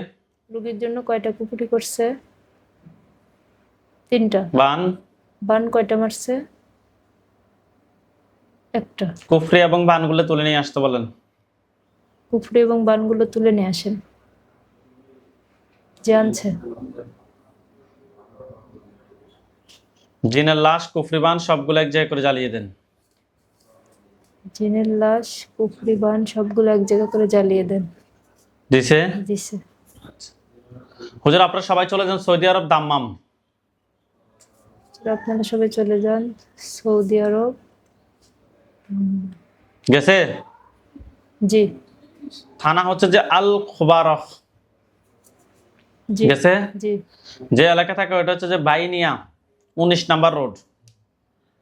রোগীর জন্য কয়টা কুফরি করছে? 3টা। বান? বান কয়টা মারছে? 1টা। কুফরি এবং বানগুলো তুলে নিয়ে আসতে বলেন। কুফরি এবং বানগুলো তুলে নিয়ে আসেন। যে আনছে। জিনের লাশ, কুফরি, বান সবগুলো এক জায়গায় করে জ্বালিয়ে দেন। জিনের লাশ, কুফরি, বান সবগুলো এক জায়গা করে জ্বালিয়ে দেন। দিছে? দিছে। হুজুর, আপনারা সবাই চলে যান সৌদি আরব দাম্মাম। আপনারা সবাই চলে যান সৌদি আরব গেছে? জি থানা হচ্ছে যে আল খোবারখ, জি গেছে? জি যে এলাকা থাকে ওটা হচ্ছে যে বাইনিয়া 19 নাম্বার রোড,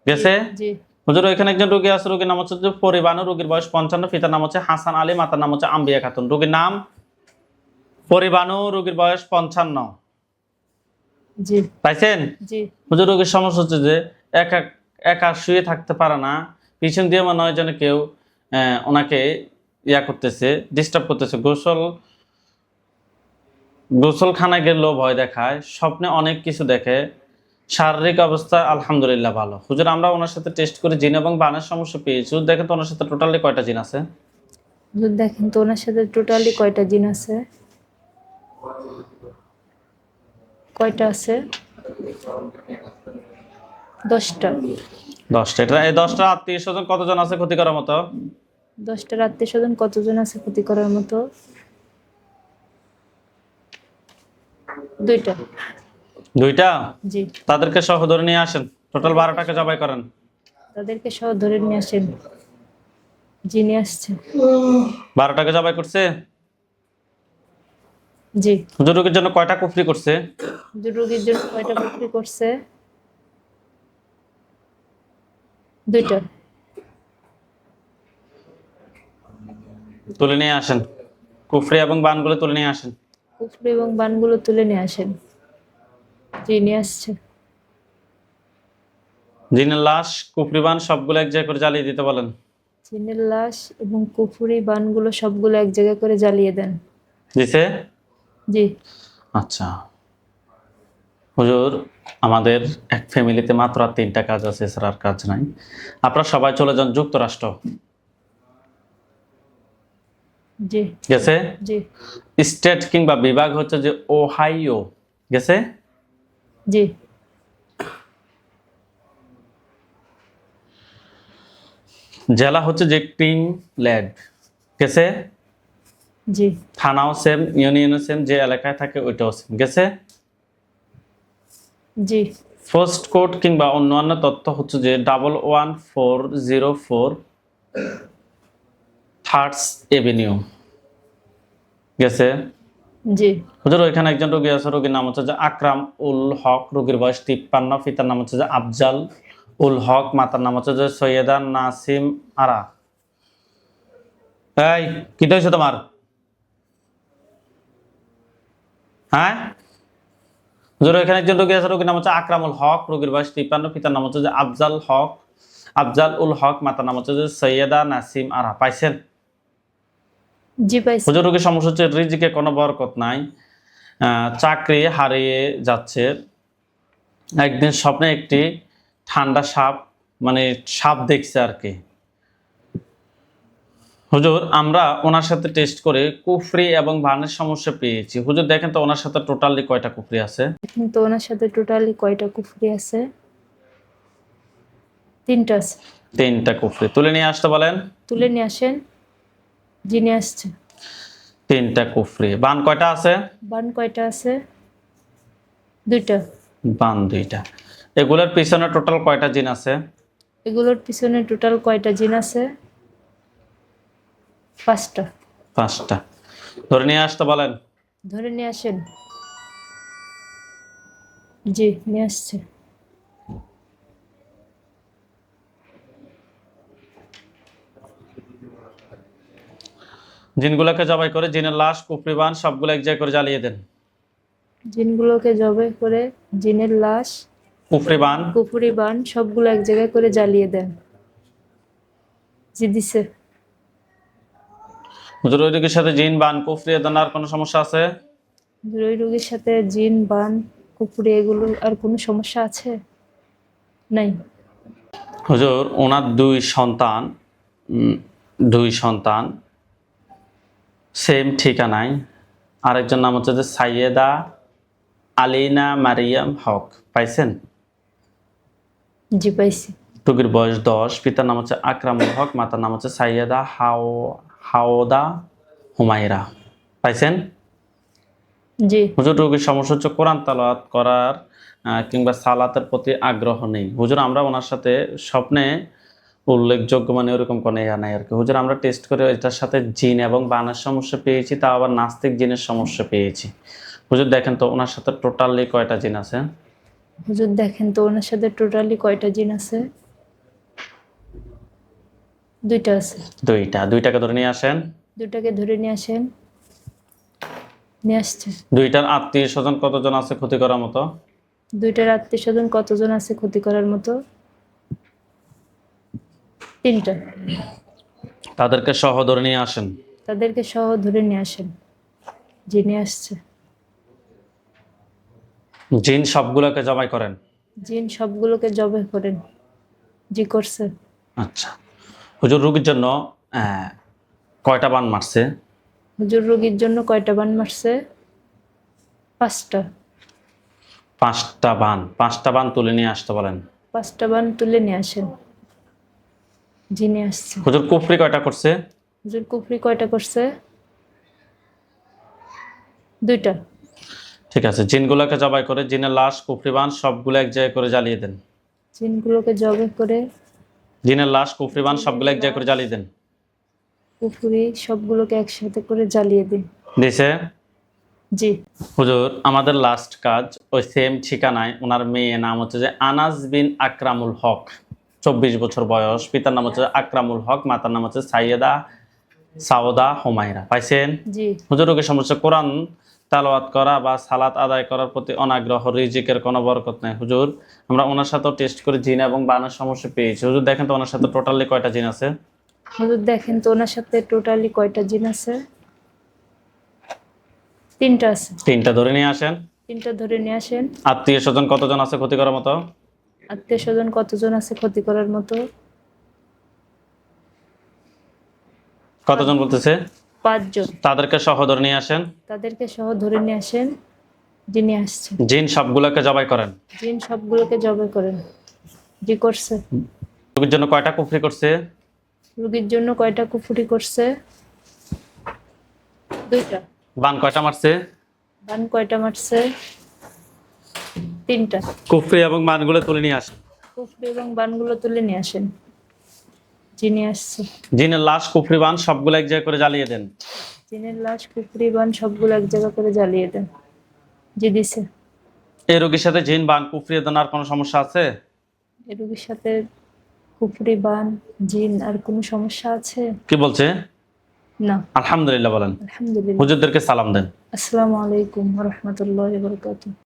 গেছে? জি হুজুর ওইখানে একজন রোগী আছে, রোগীর নাম হচ্ছে যে পরিবানু, রোগীর বয়স 55, পিতার নাম হচ্ছে হাসান আলী, মাতার নাম হচ্ছে আম্বিয়া খাতুন। রোগীর নাম পরিবানু, রোগীর বয়স 55, জি পাইছেন? জি হুজুর রোগীর সমস্যা হচ্ছে যে একা একা শুয়ে থাকতে পারে না, পিছন দিয়ে মনে হয় যেন কেউ ওনাকে ইয়া করতেছে, ডিস্টার্ব করতেছে। গোসলখানায় গেলেও ভয় দেখায়, স্বপ্নে অনেক কিছু দেখে, শারীরিক অবস্থা আলহামদুলিল্লাহ ভালো। হুজুর আমরা ওনার সাথে টেস্ট করে জিন এবং বানের সমস্যা পেয়েছি। দেখেন তো ওনার সাথে টোটালি কয়টা জিন আছে? হুজুর দেখেন তো ওনার সাথে টোটালি কয়টা জিন আছে? কয়টা আছে? 10টা। 10টা। এটা এই 10টা আত্মীয় স্বজন কতজন আছে ক্ষতি করার মতো? 10টার আত্মীয় স্বজন কতজন আছে ক্ষতি করার মতো? 2টা। 2টা? জি তাদেরকে সহ ধরে নিয়ে আসেন, টোটাল 12টাকে জবাই করেন। তাদেরকে সহ ধরে নিয়ে আসেন। জি নিয়ে আসছে। 12টাকে জবাই করছে। জি হুজুর রোগীর জন্য কয়টা কুফরি করছে? হুজুর রোগীর জন্য কয়টা বিক্রি করছে? 2টা। তুলে নিয়ে আসেন, কুফরি এবং বানগুলো তুলে নিয়ে আসেন। কুফরি এবং বানগুলো তুলে নিয়ে আসেন। জি নিয়ে আসছে। জিনের লাশ, কুফরি বান সবগুলো এক জায়গায় করে জ্বালিয়ে দিতে বলেন। জিনের লাশ এবং কুফরি বানগুলো সবগুলো এক জায়গায় করে জ্বালিয়ে দেন। দিছে? জি আচ্ছা হুজুর, আমাদের এক ফ্যামিলিতে মাত্র আর 3টা কাজ আছে, এছাড়া আর কাজ নাই। আপনারা সবাই চলে যান যুক্তরাষ্ট্র, জি গেছে? জি স্টেট কিংবা বিভাগ হচ্ছে যে ওহাইও, গেছে? জি জেলা হচ্ছে যে ক্লিভল্যান্ড, গেছে? জি থানাও সেম, ইউনিয়নও সেম, যে এলাকায় থাকে ওইটাও সেম, গেছে? জি পোস্ট কোড কিংবা অন্যান্য তথ্য হচ্ছে যে 11404 থার্ডস এভিনিউ, গেছে? জি হুজুর ওইখানে একজন রোগী আছে, রোগীর নাম হচ্ছে যে আকরাম উল হক, রোগীর বয়স 53, পিতার নাম হচ্ছে যে আফজাল উল হক, মাতার নাম হচ্ছে যে সৈয়দা নাসিম আরা। এই কি হয়েছে তোমার? হ্যাঁ হুজুর এখানে একজন রোগী আছে, রোগীর নাম হচ্ছে আকরামুল হক, রোগীর বয়স 53, পিতার নাম হচ্ছে যে আফজাল উল হক, মাতার নাম হচ্ছে যে সৈয়দা নাসিম আরা। পাইছেন? জি পাইছি। হুজুর রোগীর সমস্যা হচ্ছে রিজিকে কোনো বরকত নাই, চাকরি হারিয়ে যাচ্ছে। একদিন স্বপ্নে একটি ঠান্ডা সাপ, মানে সাপ দেখছে আর কি। হুজুর আমরা ওনার সাথে টেস্ট করে কুফরি এবং বানের সমস্যা পেয়েছি। হুজুর দেখেন তো ওনার সাথে টোটালি কয়টা কুফরি আছে? তো ওনার সাথে টোটালি কয়টা কুফরি আছে? 3টা আছে। 3টা কুফরি তুলে নিয়ে আসতে বলেন। তুলে নিয়ে আসেন। জি নিয়ে আসছে। 3টা কুফরি। বান কয়টা আছে? বান কয়টা আছে? 2টা। বান 2টা। এগুলোর পিছনে টোটাল কয়টা জিন আছে? এগুলোর পিছনে টোটাল কয়টা জিন আছে? 5টা। 5টা। ধরে নিয়ে আসতে বলেন। ধরে নিয়ে আসেন। জি নিয়ে আসছে। জিনগুলোকে জবাই করে জিনের লাশ, কুফরি, বান সবগুলো এক জায়গায় করে জ্বালিয়ে দেন। জিনগুলোকে জবাই করে জিনের লাশ, কুফরি, বান কুফরি বান সবগুলো এক জায়গায় করে জ্বালিয়ে দেন। জি দিছে। হুজুর ওই রোগীর সাথে জিন, বান, কুফরি এ ধরনের আর কোনো সমস্যা আছে? ওই রোগীর সাথে জিন বান কুফরি এগুলো আর কোনো সমস্যা আছে? নাই। হুজুর ওনার 2 সন্তান সেম ঠিকানায়, আরেকজন নাম হচ্ছে যে সাইয়েদা আলিনা মারিয়াম হক। পাইছেন? জি পাইছি। রোগীর বয়স 10, পিতার নাম হচ্ছে আকরামুল হক, মাতার নাম হচ্ছে সাইয়েদা হাওদা হুমায়রা। পাইছেন? জি হুজুর রোগীর সমস্যা হচ্ছে কোরআন তেলাওয়াত করার কিংবা সালাতের প্রতি আগ্রহ নেই। হুজুর আমরা ওনার সাথে স্বপ্নে উল্লেখযোগ্য মানে ওরকম কোনো ইয়া নাই আর কি। হুজুর আমরা টেস্ট করে এটার সাথে জিন এবং বানের সমস্যা পেয়েছি, তাও আবার নাস্তিক জিনের সমস্যা পেয়েছি। হুজুর দেখেন তো ওনার সাথে টোটালি কয়টা জিন আছে? হুজুর দেখেন তো ওনার সাথে টোটালি কয়টা জিন আছে? দুইটা আছে। দুইটাকে ধরে নিয়ে আসেন। দুটাকে ধরে নিয়ে আসেন। নিয়ে আসছে। দুইটার আত্মীয় স্বজন কতজন আছে ক্ষতি করার মতো? দুইটার আত্মীয় স্বজন কতজন আছে ক্ষতি করার মতো? 3টা। তাদেরকে সহ ধরে নিয়ে আসেন। তাদেরকে সহ ধরে নিয়ে আসেন। জি নিয়ে আসছে। জিন সবগুলোকে জবাই করেন। জিন সবগুলোকে জবাই করেন। জি করছে। আচ্ছা হুজুর রোগীর জন্য কয়টা বান মারছে? হুজুর রোগীর জন্য কয়টা বান মারছে? 5টা। 5টা বান তুলে নিয়ে আসতে বলেন। 5টা বান তুলে নিয়ে আসেন। জি নিয়ে আসছে। হুজুর কুফরি কয়টা করছে? হুজুর কুফরি কয়টা করছে? 2টা। ঠিক আছে, জিনগুলোকে জবাই করে জিনের লাশ কুফরি বান সবগুলো এক জায়গায় করে জ্বালিয়ে দেন। জিনগুলোকে জবাই করে জিনের লাশ কুফরি বান সবগুলো এক জায়গায় করে জ্বালিয়ে দেন। কুফরি সবগুলোকে একসাথে করে জ্বালিয়ে দিন। দিছে? জি। হুজুর আমাদের লাস্ট কাজ ওই সেম ঠিকানায় ওনার মেয়ে নাম হচ্ছে যে আনাস বিন আকরামুল হক, 24 বছর বয়স, পিতার নাম হচ্ছে আকরামুল হক, মাতার নাম হচ্ছে সাইয়েদা সাউদা হুমায়রা। পাইছেন? জি। হুজুর রোগীর সমস্যা কোরআন তালাওয়াত করা বা সালাত আদায় করার প্রতি অনাগ্রহ, রিজিকের কোনো বরকত নাই। হুজুর আমরা ওনার সাথেও টেস্ট করে জিন এবং বানের সমস্যা পেয়েছি। হুজুর দেখেন তো ওনার সাথে টোটালি কয়টা জিন আছে? হুজুর দেখেন তো ওনার সাথে টোটালি কয়টা জিন আছে? 3টা আছে। 3টা ধরে নিয়ে আসেন। 3টা ধরে নিয়ে আসেন। আত্মীয় স্বজন কতজন আছে ক্ষতি করার মতো? আত্মীয় স্বজন কতজন আছে ক্ষতি করার মতো? কতজন বলতেছে? 5 জন। তাদেরকে সহ ধরে নিয়ে আসেন। তাদেরকে সহ ধরে নিয়ে আসেন। জি নিয়ে আসছে। জিন সবগুলোকে জবাই করেন। জিন সবগুলোকে জবাই করেন। জি করছে। রোগীর জন্য কয়টা কুফরি করছে? রোগীর জন্য কয়টা কুফরি করছে? 2টা। বান কয়টা মারছে? বান কয়টা মারছে? 3টা। কুফরি এবং বানগুলো তুলে নিয়ে আসেন। কুফরি এবং বানগুলো তুলে নিয়ে আসেন। জি নিয়ে আসছে। জিনের লাশ কুফরি বান সবগুলো এক জায়গায় করে জ্বালিয়ে দেন। জিনের লাশ কুফরি বান সবগুলো এক জায়গা করে জ্বালিয়ে দেন। জি দিছে। এই রোগীর সাথে জিন বান কুফরি দেন আর কোনো সমস্যা আছে? এই রোগীর সাথে কুফরি বান জিন আর কোনো সমস্যা আছে? কি বলছে? না। আলহামদুলিল্লাহ বলেন। আলহামদুলিল্লাহ। হুজুরদেরকে সালাম দেন। আসসালামু আলাইকুম ওয়া রাহমাতুল্লাহি ওয়া বারাকাতুহু।